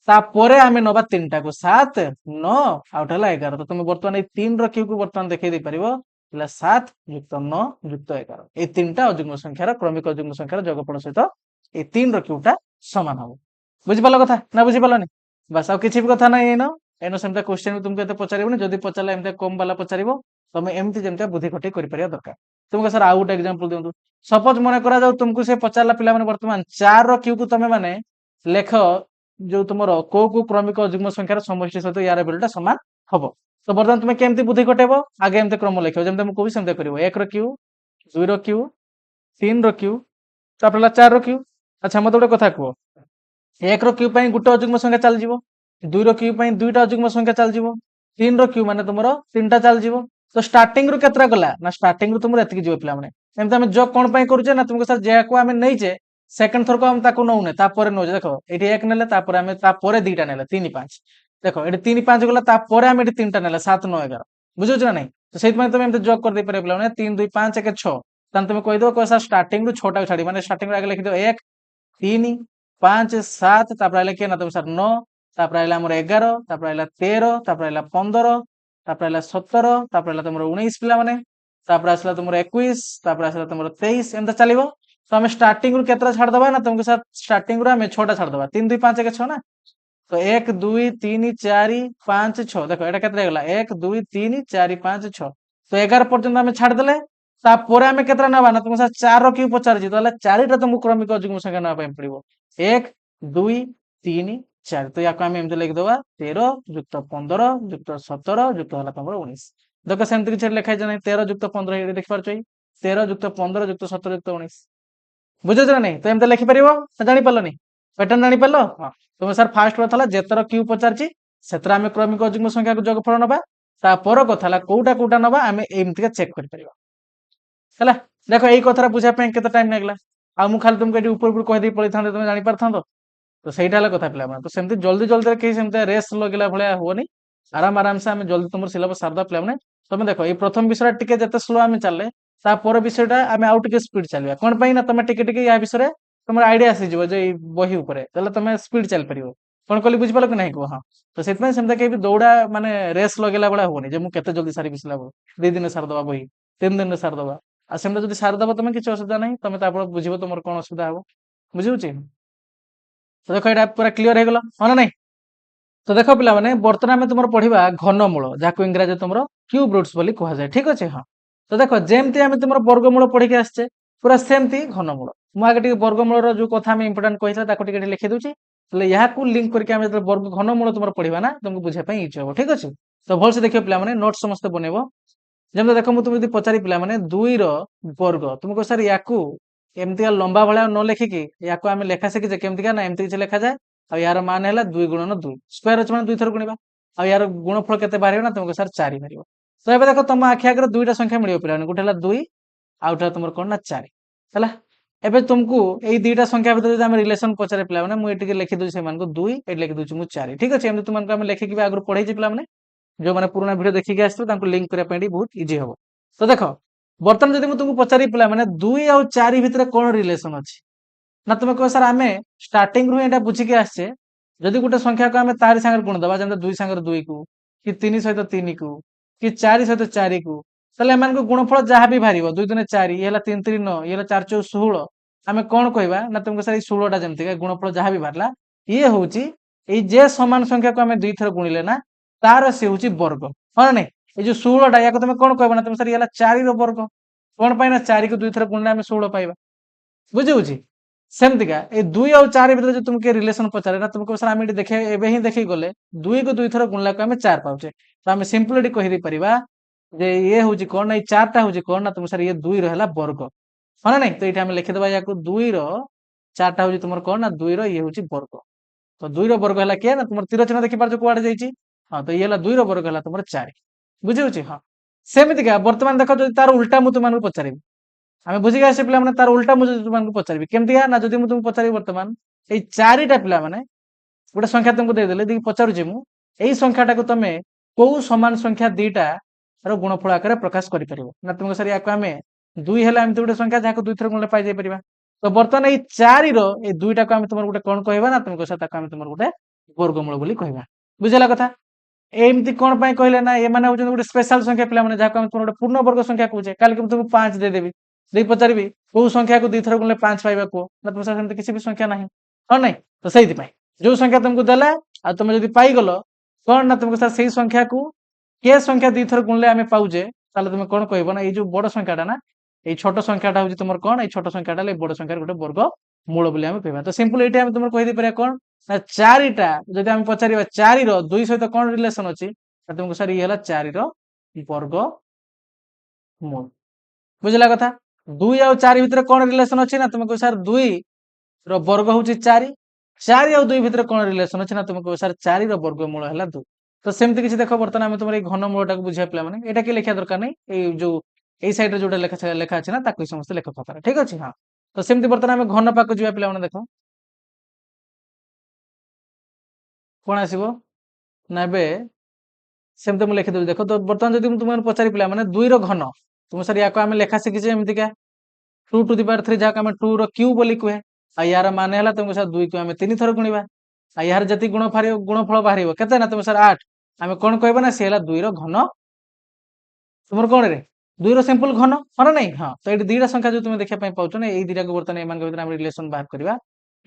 ତାପରେ ଆମେ ନବା 3ଟାକୁ 7 9 ଆଉ ହେଲା 11 ତ ତମେ ବର୍ତ୍ତମାନ ଏଇ 3 ର କ୍ୟୁ କୁ ବର୍ତ୍ତମାନ ଦେଖେଇ ଦେଇ ପାରିବ ହେଲା 7 ଯୁକ୍ତ 9 ଯୁକ୍ତ 11 এই 3টা অযুগ্ম সংখ্যার ক্রমিক অযুগ্ম সংখ্যার যোগফল সহিত এই 3 র কিউটা সমান হবো বুঝিপারল কথা না বুঝিপারলনি বাস আর কিছু কথা নাই এনো সেমতা কোশ্চেন তুমକୁ এতে পচারিবনি যদি পচারলে এমতে কম বালা পচারিব ତମେ ଏମିତି ଯେମିତି ବୁଦ୍ଧି ଖଟେଇ କରିପାରିବା ଦରକାର तुमको सर आउ गोटे एग्जांपल दियंतु सपोज मन करा जाऊ तुमको से पचारला पिला माने वर्तमान 4 रो क्यू को तमे माने लेख जो तुमरो को क्रमिक युग्म संख्यार समष्टि सहित यार वैल्यूटा समान हबो तो वर्तमान तुमे केमती बुद्धि कटेबो आगे एमते क्रम लिखो जेमते हम कहबी सेमते करिवो 1 रो क्यू 2 रो क्यू 3 रो क्यू तापर 4 रो क्यू अच्छा मते गोटे कथा कहो 1 रो क्यू पई गुटे अयुग्म संख्या चल जिवो 2 रो क्यू पई दुईटा अयुग्म संख्या चल जिवो 3 रो क्यू माने तुमरो तीनटा चल जिवो तो स्टार्टिंग रू केतरा गला ना स्टार्टिंग रू तुमरो एतकी जिवो पिला माने एमते हम जो कोन पई करूचे ना तुमको सर जे को हम नै जे सेकंड थर को हम ताको नौने तापर नो देखो एठी 1 नेले तापर हम तापर दुईटा नेले 3 5 देखो एठी 3 5 गला तापर हम एठी तीनटा नेले 7 9 11 बुझो ना नहीं तो सेइत में तुम एमते जॉब कर दे पारे पिला माने 3 2 5 1 6 तन तुम कहि दो को सर स्टार्टिंग रू 6 टा छाडी माने स्टार्टिंग रू आगे लिखि दो 1 3 5 7 तापर आइले के ना तुम सर 9 तापर आइला हमर 11 तापर आइला 13 तापर आइला 15 तापर आइला 17 तापर आइला तुमर 19 पिला माने तापर आसला तुमर 21 तापर आसला तुमर 23 एंता चलिबो तो हम स्टार्टिंग रू केतरा छाड़ दबा ना तुमके साथ स्टार्टिंग रू हम 6 टा छाड़ दबा 3 2 5 1 6 ना तो 1 2 3 4 5 6 देखो एटा केतरा गेला 1 2 3 4 5 6 तो 11 पर्यंत हम छाड़ देले तापर हम केतरा नबा ना तुमके साथ 4 रो क्यू पचार जी तो 4 टा तुमको क्रमिक युग्म संख्या नबा पई पड़िबो 1 2 3 4 तो याको हम एमते लिख दबा 13 युक्त 15 युक्त 17 युक्त होला तमरो 19 देखो सेमति किछ लिखा जे नै 13 युक्त 15 ये देख पारछई 13 युक्त 15 युक्त 17 युक्त 19 बुझो ना नहीं तो एमते लिखि परिबो जानि पल्लो नहीं पैटर्न जानि पल्लो हां तुम सर फास्ट कथला जेतर क्यू पचारची सेतर हम क्रमिक युग्म संख्या को जोगफल नबा ता पर कथला कोउटा कोउटा नबा हम एमति के चेक कर परिबा हला देखो एई कथरा बुझा पे केते टाइम लागला आ मु खाली तुमके एटी ऊपर ऊपर कहि दे पळि थांदे तुम जानि पारथांदो तो सहीटा हला कथा पिला माने तो सेमति जल्दी जल्दी के सेमते रेस लगला भलिया होनी आराम आराम से हम जल्दी तुमर सिलेबस सारदा पिला माने तमे देखो ए प्रथम विषय टिके जते स्लो हम चलले ता पर विषयटा हम आउट के स्पीड चलबा कोन पई ना तमे टिके टिके या विषय तमर आईडिया आसी जबो जे बही ऊपर तले तमे स्पीड चल परिबो कोन कहली बुझ पालो कि नहीं को हां तो सेत में सेमते के भी दौड़ा माने रेस लगेला बडा होनी जे मु केते जल्दी सारी बिसला बो 2 दिन सार दबा बही 3 दिन सार दबा आ सेमते जदी सार दबा तमे किछ असुविधा नहीं तमे तापर बुझिबो तमर कोन असुविधा हबो बुझिउची तो देखो एटा पूरा क्लियर हे गेलो हां ना नहीं तो देखो पिला माने वर्तमान में तुमर पढिबा घनमूल जाको इंग्रजी तुमरो क्यूब रूट्स बोली कहा जाय ठीक अछि हां तो देखो जेमती हम तुमर वर्गमूल पढि के आछे पूरा सेमती घनमूल मु आगे टिके वर्गमूल रो जो कथा हम इंपोर्टेंट कहिसला ताको टिके लिखि दोची तले यहा को लिंक करके हम जब वर्ग घनमूल तुमर पढिबा ना तुमको बुझे पई इच हो ठीक अछि तो भल से देखियो पिला माने नोट समस्त बनेबो जेमते देखो मु तुम यदि पचारि पिला माने 2 रो वर्ग तुमको सर याकू एमती लंबा भलिया न लिखि कि याकू हम लेखा से कि केमती का ना एमती किछ लेखा जाय आ यार मान हैला 2 गुणन 2 स्क्वायर अछि माने 2 थर गुणिबा आ यार गुणफल केते बारियो ना तुमको सर 4 बारियो तो एबे देखो तुम आखि आगे दुईटा संख्या मिलियो पिला गुटे हला 2 आ उठा तुमर कोन ना 4 हला एबे तुमको एई दुईटा संख्या भीतर जदि हम रिलेशन पचारे पिला माने मु एटिके लिखि दोछि सेमान को 2 एट लिखि दोछि मु 4 ठीक अछि एमति तुमन को हम लिखि कि आगु पढै छि पिला माने जो माने पुराना वीडियो देखि के आछतो तांको लिंक करिया पेडी बहुत इजी हबो तो देखो बर्तन जदि मु तुमको पचारि पिला माने 2 आ 4 भीतर कोन रिलेशन अछि ना तुम कह सर आमे स्टार्टिंग रु एटा बुझी के आछे जदि गुटे संख्या को आमे तारि संगे गुण दबा जेंते 2 संगे 2 को कि 3 सहित 3 को कि 4 सहित 4 को तले एमान को गुणफल जहा भी भारिबो 2 दुने 4 ये हला 3 3 9 ये हला 4 4 16 आमे कोन कहबा ना तुमको सर 16 टा जेंते का गुणफल जहा भी भारला ये होची ए जे समान संख्या को आमे दुई थर गुणिले ना तार से होची वर्ग हां नहीं ए जो 16 टा या को तुम कोन कहबा ना तुम सर ये हला 4 रो वर्ग कोन पाई ना 4 को दुई थर गुणले आमे 16 पाइबा बुझिउची सेमति का ए 2 और 4 भीतर जो तुमके रिलेशन पचारे ना तुमको सर आमे देखे एबे ही देखि गले 2 को दुई थर गुणला को आमे 4 पाउचे तो आमे सिंपली कहि दे परिबा जे ये होची कोन ना 4 टा होची कोन ना तुम सर ये 2 रहला वर्ग हां नहीं तो एटा हम लिखि दबा या को 2 रो 4 टा होची तुमर कोन ना 2 रो ये होची वर्ग तो 2 रो वर्ग हला के ना तुमर तीर चिन्ह देखि पार जो कोआडे जाईची हां तो ये हला 2 रो वर्ग हला तुमर 4 बुझिउची हां सेमिति का वर्तमान देखो जो तार उल्टा मु तुमन को पचारिबी आमे बुझी गया से पिला माने तार उल्टा मु तुमन को पचारिबी केमति या ना जदि मु तुमको पचारिबी वर्तमान ए 4 टा पिला माने गोटे संख्या तुमको दे देले दी पचारु जे मु एई संख्याटा को तमे को समान संख्या दीटा रो गुणफल आकार प्रकाश करि परिबो ना तुमको सर या को आमे 2 हेला एमति गोटे संख्या जाको दुई थर गुणले पाइ जाय परिबा तो वर्तमान एई 4 रो ए दुईटा को आमे तुमर गोटे कोन कहबा ना तुमको सर ताको आमे तुमर गोटे वर्गमूल बोली कहबा बुझला कथा एमती कोन पई कहले ना ए माने हो गोटे स्पेशल संख्या पिला माने जाको आमे तुमर गोटे पूर्ण वर्ग संख्या कहूचे काल के तुमको 5 दे देबी देई पचारिबी को संख्या को दुई थर गुणले 5 पाइबा को ना तुम सर किसी भी संख्या नाही हां नहीं तो सही पई जो संख्या तुमको देला आ तुम जदि पाई गलो कोन ना तुमको सर सही संख्या को के संख्या दुई थर गुणले आमे पाउजे ताले तुम कोन कहबो ना ए जो बड़ संख्याटा ना এই ছোট সংখ্যাটা হচ্ছে তোমার কোন এই ছোট সংখ্যাটা এই বড় সংখ্যার গোটে বর্গ মূল বলে আমি কইবা তো সিম্পল এইটা আমি তোমার কই দেই পারে কোন না চারিটা যদি আমি পচারিবা 4 ର 2 সହିତ কোন রিলেশন ଅଛି तुमको सर ये हला 4 ର ବର୍ଗ ମୂଳ ବୁଝିଲା କଥା 2 ଆଉ 4 ଭିତରେ କୋन ରିଲେସନ ଅଛି ନା ତୁମକୁ सर 2 ର ବର୍ଗ ହଉଛି 4 4 ଆଉ 2 ଭିତରେ କୋନ ରିଲେସନ ଅଛି ନା ତୁମକୁ सर 4 ର ବର୍ଗ ମୂଳ ହେଲା 2 ତ ସେମିତି କିଛି ଦେଖ ବର୍ତ୍ତମାନ ଆମେ ତୁମର ଏଇ ଘନ ମୂଳଟାକୁ ବୁଝିବା ପିଲା ମାନେ ଏଟା କି ଲେଖିବା ଦରକାର নাই ଏଇ ଯୋଉ ଏଇ ସାଇड ରେ ଯୋଉଟା ଲେଖା ଅଛି ନା ତାକୁ ସମସ୍ତେ ଲେଖ କଥା ଠିକ ଅଛି ହଁ ତ ସେମିତି ବର୍ତ୍ତମାନ ଆମେ ଘନ ପାକୁ ଯିବା ପିଲା ମାନେ ଦେଖ कोन आसीबो ना बे सेमते मु लिखि दउ देखो तो बर्तमान जदि तुम पचारि पिला माने 2 रो घन तुम सर याको आमे लेखा सिखि जे एमति का 2 टू द पावर 3 जाक आमे 2 रो क्यूब बोली कहे आ यार माने हला तुमको सर 2 को आमे 3 थर गुणिबा आ यार जति गुणफल बाहरिबो केते ना तुम सर 8 आमे कोन कहबा ना से हला 2 रो घन तुमर कोन रे 2 रो सिंपल घन हर नै हां तो एडी दीटा संख्या जो तुम देखि पय पाउछ ना एई दीटा को बर्तमान एमान के भीतर आमे रिलेशन बाहर करबा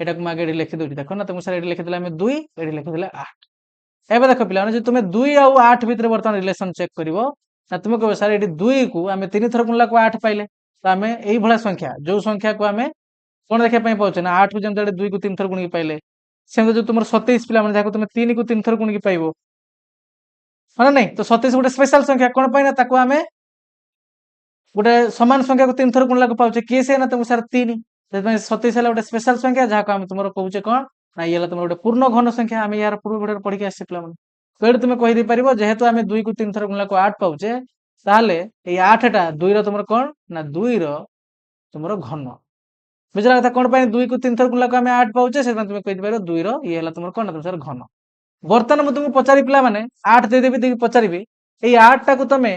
एटा को मागे एडी लिखि दउची देखो ना तुम सर एडी लिखि देला आमे 2 एडी लिखि देला 8 एबे देखो पिला जे तुमे 2 और 8 भीतर बर्तमान रिलेशन चेक करिवो ना तुमे कहबो सर एडी 2 को आमे 3 थर गुणला को 8 पाइले तो आमे एई भला संख्या जो संख्या को आमे कोन देखै पय पाउछ ना 8 को जेम 2 को 3 थर गुणी पाइले सेम जो तुमर 27 पिला माने जाको तुमे 3 को 3 थर गुणी पाइबो माने नै तो 27 गोटे स्पेशल संख्या कोन पाइना ताको आमे गोटे समान संख्या को 3 थर गुणला को पाउछ के से ना तुम सर 3 से 27 हला गोटे स्पेशल संख्या जाको आमे तुमर कहूचे कोन ना ये तुम गोटे पूर्ण घन संख्या आम यार पूर्व भिडियो पढ़ी आसी पे तो ये तुम कहीदे पार जेहेतु आम 2 को 3 थर गुणला को 8 पाउचे ताहले ये 8 टा 2 रो तुमर कोन ना 2 रो तुमर घन बुझला कथा कोन पाई 2 को 3 थर गुणला को आम 8 पाउचे से तुम कहीदे पार 2 रो ये हला तुमर कोन ना तुम सर घन बर्तमान मु तुमको पचारि पिला माने 8 दे देबी देखि पचारिबी ए 8 टा को तमे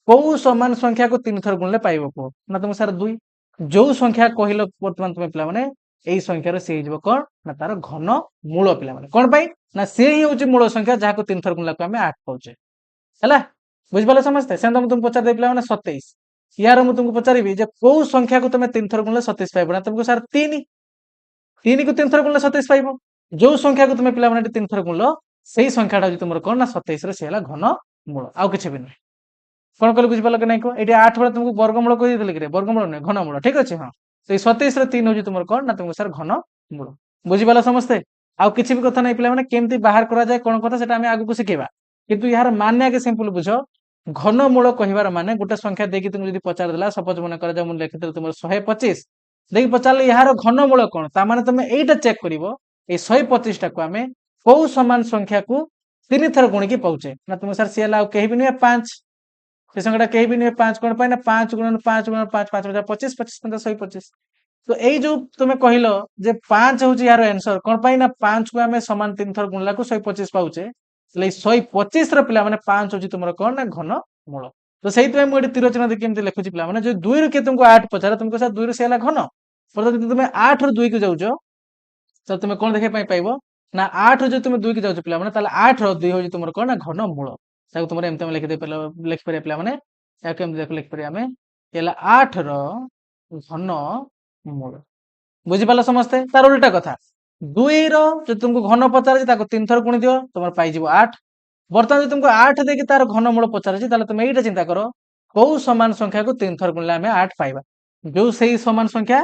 कोउ समान संख्या को 3 थर गुणले पाइबो को ना तुम सर 2 जो संख्या कहिलो बर्तमान तुम पिला माने एई संख्या रे से हिजबो कोन ना तार घन मूल पिला माने कोन पाई ना से ही होची मूल संख्या जाको 3 थर गुणला को हमें 8 पाउचे हला बुझ पाले समझते सेंदा तुम पचार दे पिला माने 27 यार मु तुमको पचारिबी जे को संख्या को तुम 3 थर गुणले 27 पाइबो ना तुमको सर 3 3 को 3 थर गुणले 27 पाइबो जो संख्या को तुम पिला माने 3 थर गुणलो सेही संख्याटा होची तुमर कोन ना 27 रे से हला घन मूल आउ किछ भी नै कोन कहले बुझ पालो कि नै को एटी 8 बळे तुमको वर्गमूल कहि देले कि रे वर्गमूल नै घनमूल ठीक अछि हां तो 27 रे 3 होची तुमर कोन ना तुमको सर घन मूल बुझि पालो समझते आउ किछि भी कथा नै पिला माने केमती बाहर करा जाय कोन कथा सेटा हमें आगु को सिखेबा किंतु यार मान्य के सिंपल बुझो घन मूल कहिबार माने गोटे संख्या देकी तुम जदी पचार देला सपोज मने कर जा मु लिखि देल तुमर 125 देकी पचारले यार घन मूल कोन ता माने तुम एटा चेक करिवो ए 125 टा को हमें को समान संख्या को 3 थर गुणी के पाउचे ना तुम सर से लाउ कहि भी नै 5 से संख्याटा कहि भी नै 5 कोन पाइ ना 5 गुणन 5 गुणन 5 5 25 25 125 तो एई जो तुमे कहिलो जे 5 होची यार आंसर कोन पाइ ना 5 को हमें समान 3 थर गुणला को 125 पाउचे ले 125 र पिला माने 5 होची तुमरो कोन ना घन मूल तो सेहि तुमे मोडी तीर चिन्ह देखि केमते लिखुची पिला माने जो 2 रो के तुमको 8 पचारा तुमको सा 2 रो से हला घन पर जदि तुमे 8 रो 2 को जाउजो तो तुमे कोन देखे पाइ पाइबो ना 8 रो जो तुमे 2 के जाउछ पिला माने ताले 8 रो 2 होची तुमरो कोन ना घन मूल ताको तुमरे एमते लिखि दे लिखि पारे पिला माने या केमते देख लिखि पारे हमें एला 8 रो घन मूल बुझी पाला समझते तार उल्टा कथा 2 रो जो तुमको घन पचार ताको 3 थर गुणी दियो तुमर पाइ जिवो 8 बर्तमान जो तुमको 8 देके तार घन मूल पचार ताले तुम एटा चिंता करो को समान संख्या को 3 थर गुणले हमें 8 पाइबा जो सही समान संख्या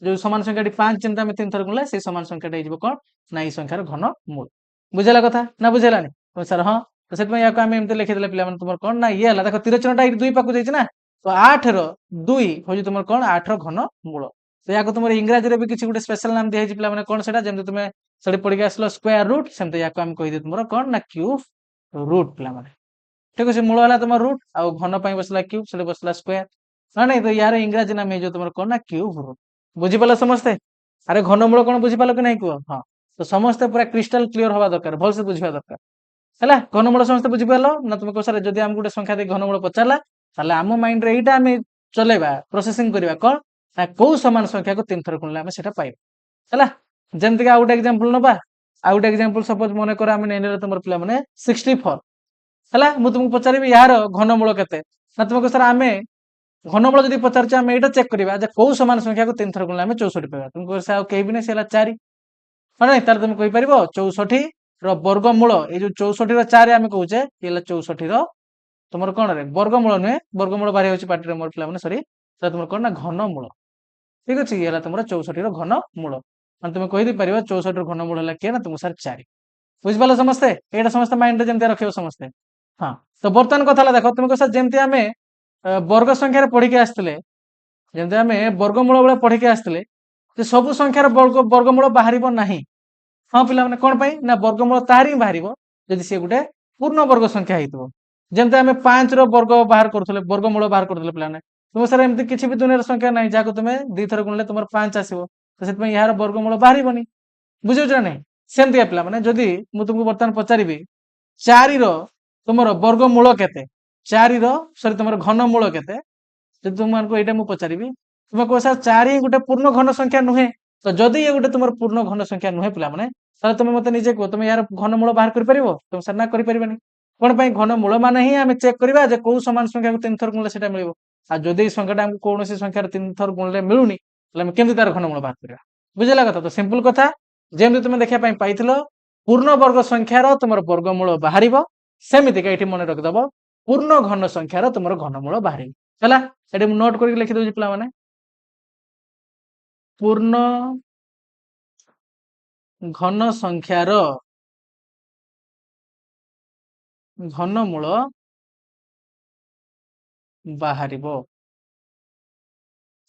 जो समान संख्या 5 चिंता में 3 थर गुणले से समान संख्या दै जिवो कोन ना ई संख्यार घन मूल बुझला कथा ना बुझेलानी तो सर हां तो सेत में याको हम एमते लिखि देले पिला मन तुमर कोन ना ये हला देखो तीर चिन्हटा 2 पाकु जाइछ ना तो 8 रो 2 होजी तुमर कोन 8 रो घन मूल तो याको तुमर इंग्रजी रे भी किछि गुटे स्पेशल नाम दिया हिज पिला माने कोन सेटा जेम तुमे सडी पडी के आसलो स्क्वायर रूट सेमते याको हम कहि दे तुमर कोन ना क्यूब रूट पिला माने ठीक अछि मूल हला तुमर रूट आ घन पई बसला क्यूब सडी बसला स्क्वायर ना नै तो यार इंग्रजी नाम हे जो तुमर कोन ना क्यूब रूट बुझि पाला समझते अरे घन मूल कोन बुझि पालो कि नै को हां तो समस्त पूरा क्रिस्टल क्लियर होबा दरकार भल से बुझिबा दरकार हला घनमूल समस्त बुझि पालो ना तुम को सर जदी हम गुटे संख्या दे घनमूल पचारला ताले हम माइंड रे एटा हम चलेबा प्रोसेसिंग करबा कोन ना को समान संख्या को 3 थर गुणले हम सेटा पाइबा हला जेमति का आउट एग्जांपल नबा आउट एग्जांपल सपोज मने कर हम नेने तुमर पिला माने 64 हला मु तुमको पचारिबी यार घनमूल केते ना तुमको सर हमें घनमूल जदी पचारचे हम एटा चेक करबा जे को समान संख्या को 3 थर गुणले हम 64 पाइबा तुमको से आ केबी ने सेला 4 माने तार तुम कहि परिबो 64 रो वर्गमूल ए जो 64 रो 4 हम कहूचे ये 64 रो तुमर कोन रे वर्गमूल ने वर्गमूल बारे होची पाटी रे मोर पिला माने सॉरी तुम कौन ना घनमूल। ठीक अच्छे ये तुम 64 घनमूल मैं तुम कहीदे पार 64 घनमूल है किए ना तुम सर 4 बुझिपाल समस्ते ये समस्त माइंड जमी रख समस्ते। हाँ तो बर्तमान कथा देख तुम कह सर जमी आम वर्ग संख्यार पढ़ी आसते जमी आम वर्गमूल बेले पढ़ी आसते सब संख्यार वर्गमूल बाहर ना। हाँ पे कौन ना वर्गमूल तार ही बाहर जदि सी गोटे पूर्ण वर्ग संख्या हो जमी आम 5 वर्ग बाहर करुले वर्गमूल बाहर करुले पे तुम सर एमती किसी भी दुनिया संख्या ना जहाँ तुम 2 थर गुणिले तुम 5 आसो तो से यार वर्गमूल बाहर बुझे ना नहीं सेमती पे जदि मुझे तुमको बर्तमान पचारि 4 तुम वर्गमूल केते 4 सॉरी तुम घनमूल केते जब तुमको यहाँ मुझे पचारि तुम कह सर 4 ही गोटे पूर्ण घन संख्या नुहे तो जदि ये गोटे तुम पूर्ण घन संख्या नुहे पे तुम मत निजे कह तुम यार घनमूल बाहर कर तुम सर ना कर कौन घनमूल मान ही आम चेक करवा कौ सामान संख्या को 3 थर गुणले से मिल जदि संख्याटा आमको कौन संख्यार 3 थर गुणले मिलूनी केमती तार घनमूल बाहर करवा बुझेगा कथा तो सिंपल कथा जमी तुम देखा पाई पूर्ण वर्ग संख्यार तुम वर्गमूल बाहर सेमती ये मन रखिदब पूर्ण घन संख्यार तुम घनमूल बाहर है ये नोट कर लिखिदे पे पूर्ण घन संख्यार घनमूल बाहर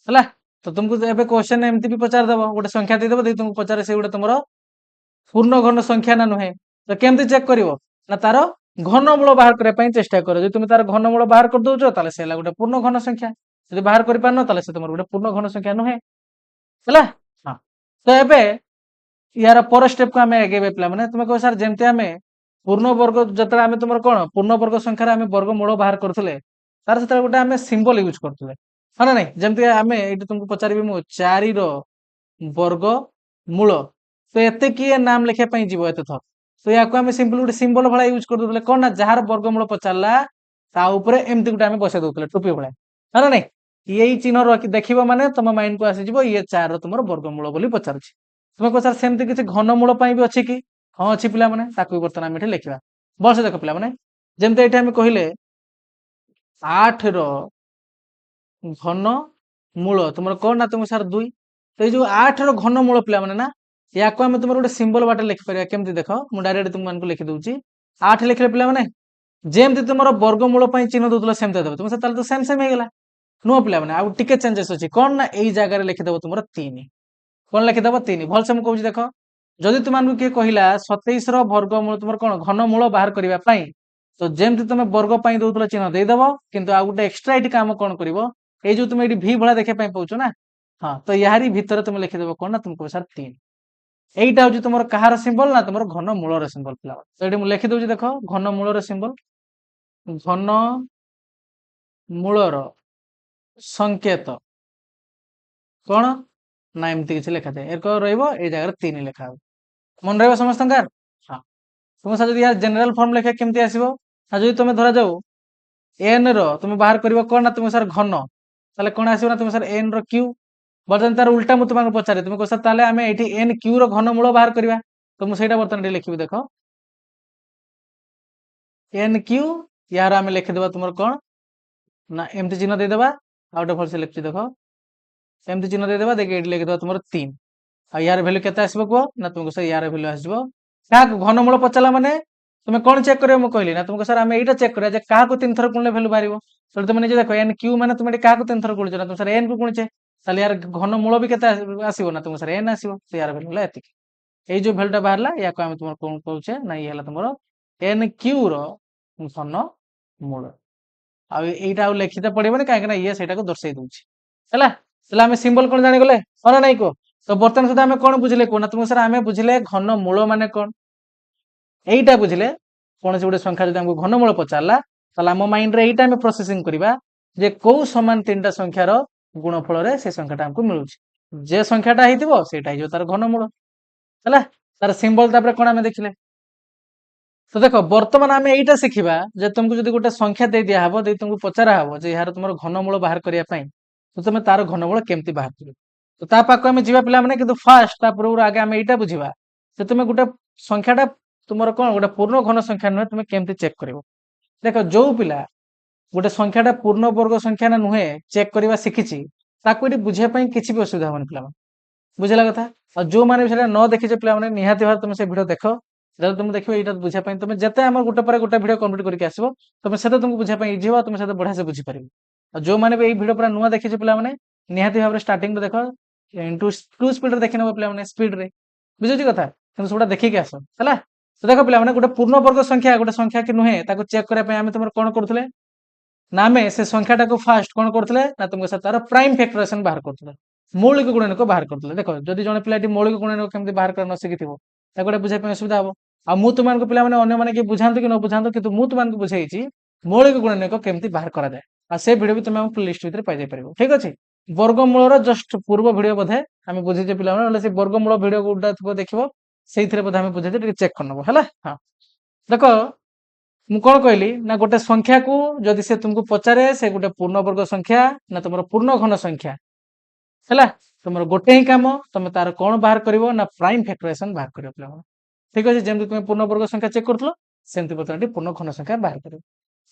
है तो तुमको एबे क्वेश्चन एमती भी पचार दब गोटे संख्या देदेव दे तुमको पचारे से गोटे तुम पूर्ण घन संख्या ना नुहे तो केमती चेक कर ना तार घनमूल बाहर करने चेष्टा कर जो तुम तार घनमूल बाहर कर दौच से गोटे पूर्ण घन संख्या जब बाहर कर पारन से तुम गोटे पूर्ण घन संख्या नुहे है। हाँ तो एबे यार पर स्टेप को आम आगे पे तुम कह सर जमी आम पूर्ण वर्ग जो आम तुम कौन पूर्ण वर्ग संख्यार आम वर्गमूल बाहर करुले तार से गोटे आम सिंबल यूज करुले हाँ ना नहीं जमी आम ये तुमको पचारि मु 4 वर्ग मूल तो एत किए नाम लिखापी जीव एत थर तो या सिंपल गोटे सिंबल भाया यूज कर कौन ना जार वर्गमूल पचारा एमती गोटे आम बसई दौले टोपी भाया हाँ ना नहीं यही चिन्ह रखी देख माने तुम माइंड को आसीज ये 4 तुम वर्गमूल बोली पचार तुम कह सर सेमती किसी घनमूल भी अच्छी कि हाँ अच्छी पे बर्तमान आम ये लिखा भलसे देख पे जमी ये आम कहले 8 घन मूल तुम कौन ना तुम सर 2 तो ये 8 घन मूल पे ना या तुम गोटे सिंबल बाटे लिखिपर केमती देख मुझे डायरेक्ट तुमको लिखिदे 8 लिखले पे जमी तुम वर्गमूल चिन्ह दूसरा सेमती देव तुम तो सेम सेम होगा नुह पे आउ टे चेंजेस अच्छी कौन ना यही जगह लिखिदेव तुम 3 कौन लिखिदेव 3 भलसे मुझे कौन देख जदि तुमको किए कहला 27 वर्गमूल तुम कौन घनमूल बाहर करने तो जमी तुम वर्ग दौला चिन्ह देदेव कि आउ गोटे एक्सट्रा ये कम कौन कर ये जो तुम ये भी भाया देखा पाच ना हाँ तो यारी भितर तुम लिखिदेव कौन ना तुमको सर 3 এইটা হচ্ছে তোমার কাহার সিম্বল না তোমার ঘন মূলর সিম্বল পিলা তো এটি মু লিখি দউছি দেখো ঘন মূলর সিম্বল ঘন মূলর সংকেত কোন না এমতি কিছু লেখা যায় এর রইব এই জায়গায় 3 লেখা হবে মনে রইব সমস্তঙ্কার হ্যাঁ তুমি যদি ইয়ার জেনারেল ফর্ম লেখা কেমতি আসিব না যদি তুমি ধরা যাও n র তুমি বাহার করিব কোন না তুমি স্যার ঘন তাহলে কোন আসিব না তুমি স্যার n র q बर्तमान तार उल्टा मुझे तुमको पचारे तुम कह सर आम ये एन क्यू घनमूल बाहर करवा तो मुझे बर्तमान लिखी देख एन क्यू यार आम लिखिदेवा तुम कौन ना एमती चिन्ह देदेवा आउटे भलसे लिखी देख एमती चिन्ह देदेवा देखिए ये लिखिदेवा तुम 3 आ यार भैल्यू के आसो कह ना तुमको सर यार भैल्यू आसो क्या घनमूल पचारा माने तुम कौन चेक कर कहली ना तुमको सर आम यहाँ चेक करा क्या 3 थर गुणले भैल्यू बाहर तो तुम निजे देख एन क्यू मैंने तुम क्या 3 थर गुणुच ना तुम सर एन को गुणुचे ताले यार घनमूल भी के आसो ना तुम सर एन आसो तो यार भैल्यू है ये जो भैल्यूटा बाहर या तुम कौन कहे ना ये तुम एन क्यू घनमूल आईटा लिखिते पड़े कहीं ये से दर्शाई दूसरा है सिंबल कौन जानीगले हाँ ना नहीं कह तो बर्तमान सुधा आम कौन बुझे कहना तुम सर आम बुझे घनमूल मान कौन यहीटा बुझे कौन से गोटे संख्या जो आमको घनमूल पचारा आम माइंड रे यहीटा प्रोसेसिंग करवा जे कौ समान 3टा संख्यार गुणफल से संख्याटा आमको मिलूँ जे संख्याटा होता तार घनमूल है तार सिंबल कौन आम देखले तो देख बर्तमान आम यहीटा शिखा जे तुमको जो गोटे संख्या दे दिहब दे तुमको पचारा हम जे यार तुम घनमूल बाहर करने तो तुम तार घनमूल केमती बाहर कर तो पाक आम जा पे कि फास्ट पूर्व आगे आम यहाँ बुझा जे तुम गोटे संख्याटा तुम कौन गोटे पूर्ण घन संख्या नुहे तुम केमती चेक कर देख जो पिला गोटे संख्याटा पूर्ण वर्ग संख्या ना नुहे चेक करवा शिखी ताकू ये बुझापी किसी भी असुविधा होनी पे बुझला कथा और जो मैंने भी न देखिए पे निहाती भाव तुम से भिड देख तुम देख ये बुझापी तुम जिते आम गोटे पर गोटे भिड कम्प्लीट करके आसो तुम से तुमको बुझापी इजी हो तुम से बढ़िया से बुझीपार और जो मैंने भी भिड पूरा नुआ देखिए पे निहाती भाव स्टार्टिंग देख टू स्पीड देखी नब पे स्पीड रे बुझे कथा सब देखिए आस है तो देख पे गोटे पूर्ण वर्ग संख्या गोटे संख्या कि नुहे चेक करने तुम कौन करुले ना आम से संख्याटा को फास्ट कौन करते ना तुमको तार प्राइम फैक्टराइजेशन बाहर करते मौलिक गुणनक बाहर करते देख जदि जन पिलाटी मौलिक गुणनक केमती बाहर कर न शिखी गोटे बुझाई असुविधा हम आ मु तुम पे मैंने बुझातु कि न बुझातु कि तुमको बुझे मौलिक गुणनक केमती बाहर कराए आ से भिडियो भी तुम प्लेलिस्ट भितर पाई ठीक अच्छे वर्गमूल जस्ट पूर्व भिडियो बोधे आम बुझे पे से वर्गमूल भिडियो गुड़ा देखो से बोधे आम बुझे चेक कर नब है हाँ देख मु कौन कहली ना गोटे संख्या को जदि से तुमको पचारे से गोटे पूर्ण वर्ग संख्या ना तुम पूर्ण घन संख्या है तुम गोटे ही कम तुम तार कौन बाहर कर ना प्राइम फैक्टराइजेशन बाहर कर ठीक अच्छे जमी तुम पूर्ण वर्ग संख्या चेक कर सेमती बर्तमान पूर्ण घन संख्या बाहर कर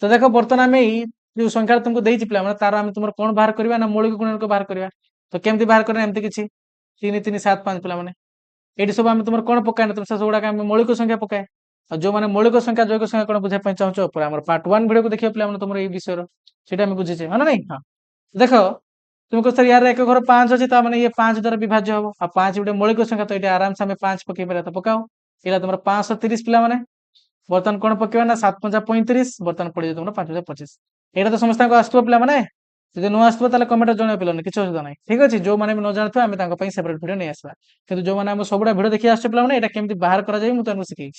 तो देख बर्तमान आम जो संख्या तुमको देती पे तार आम तुम कौन बाहर करवा ना मौलिक गुणनक बाहर करवा तो केमती बाहर करना एमती किसी 3 3 7 5 पे ये सब आम तुम कौन पकाए तुम सब गुड़ा मौलिक संख्या पकाए और जो मैंने मौलिक संख्या जैविक संख्या कौन बुझाई चाहो पार्ट 1 भिडियो को देखिए पे तुम ये विषय से बुझे हाँ ना नहीं हाँ देख तुमको सर यार एक घर 5 अच्छे तो ये 5 द्वारा विभाज्य हम आ 5 गोटे मौलिक संख्या तो ये आराम से पांच पकई पार तो पकाओ ये तुम 530 पे बर्तमान कौन पकेवा ना 7 5 35 बर्तमान पड़े तुम 5 5 25 यहाँ तो समस्त आसो पे जब नुआ आसो कमेंट जन पे किसी असुविधा ना ठीक अच्छे जो मैंने न जानते आम सेपरेट भिडियो नहीं आसवा कि जो मैंने सबुड़ा भिडियो देखिए आसो पे केमती बाहर कर शिखी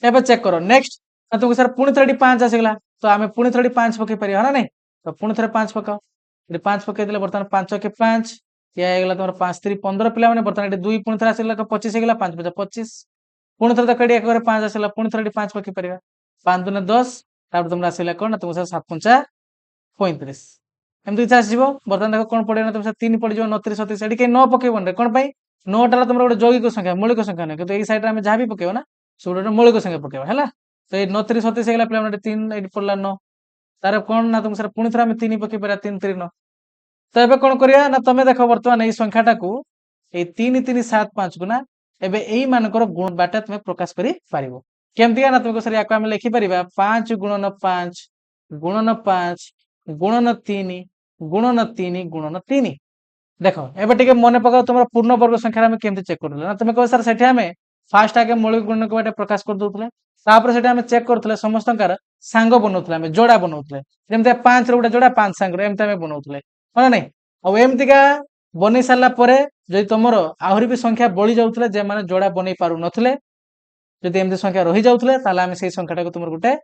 एबे चेक करो नेक्स्ट तुमको सर पुणी थे 5 आसगला तो आम पुणी थे 5 पकई पार ना नहीं तो पुणी थे 5 पकाओ ये 5 पकई दे बर्तमान 5 के 5 या तुम 5 3 15 पे बर्तमान 2 पुणी थे आसगला 25 होगा 5 5 25 पुणी थे तक एक 5 आसगला पुणी थे 5 पकई पार 5 2 10 तुम आसगला कौन ना तुम 7 5 35 एमती किसी आसो बर्तमान देख कौन पड़े ना तुम 3 पड़ 29 37 ये कहीं न पकईबन कौन पाई 9टा तुम गोटे जौगिक संख्या मौलिक संख्या नहीं कि सैड्रे आम जहाँ भी पकईब ना सब गोटे मौलिक संख्या पकईबा है तो ये 29 37 होगा पे 3 ये पड़ा 9 तार कौन ना तुम सर पुणी थे 3 पकई पार 3 3 9 तो ये कौन करिया ना तुम देख बर्तमान ये संख्याटा को 3 3 7 5 को ना एबे यही मानकर गुण बाटा तुम प्रकाश कर पार केमती ना तुमको सर या आम लिखिपर 5 गुणन 5 गुणन 5 गुणन 3 गुणन 3 गुणन 3 देख एबे टिके मन पकाओ तुम पूर्ण वर्ग संख्या आम केमती चेक कर ना तुम कह सर से आम फास्ट आगे मौलिक गुणनक बाटे प्रकाश कर दौले आम चेक करते समस्त सांग बनाऊे जोड़ा बनाऊे जमी 5 गोटे जोड़ा 5 सांग एमती आम बनाऊे हाँ नहीं आमतीका बन सारापर जदि तुम आहरी भी संख्या बढ़ी जाऊे जे मैंने जोड़ा बन पार नुले जदि एमती संख्या रही जाऊे आम से संख्याटा को तुम गोटे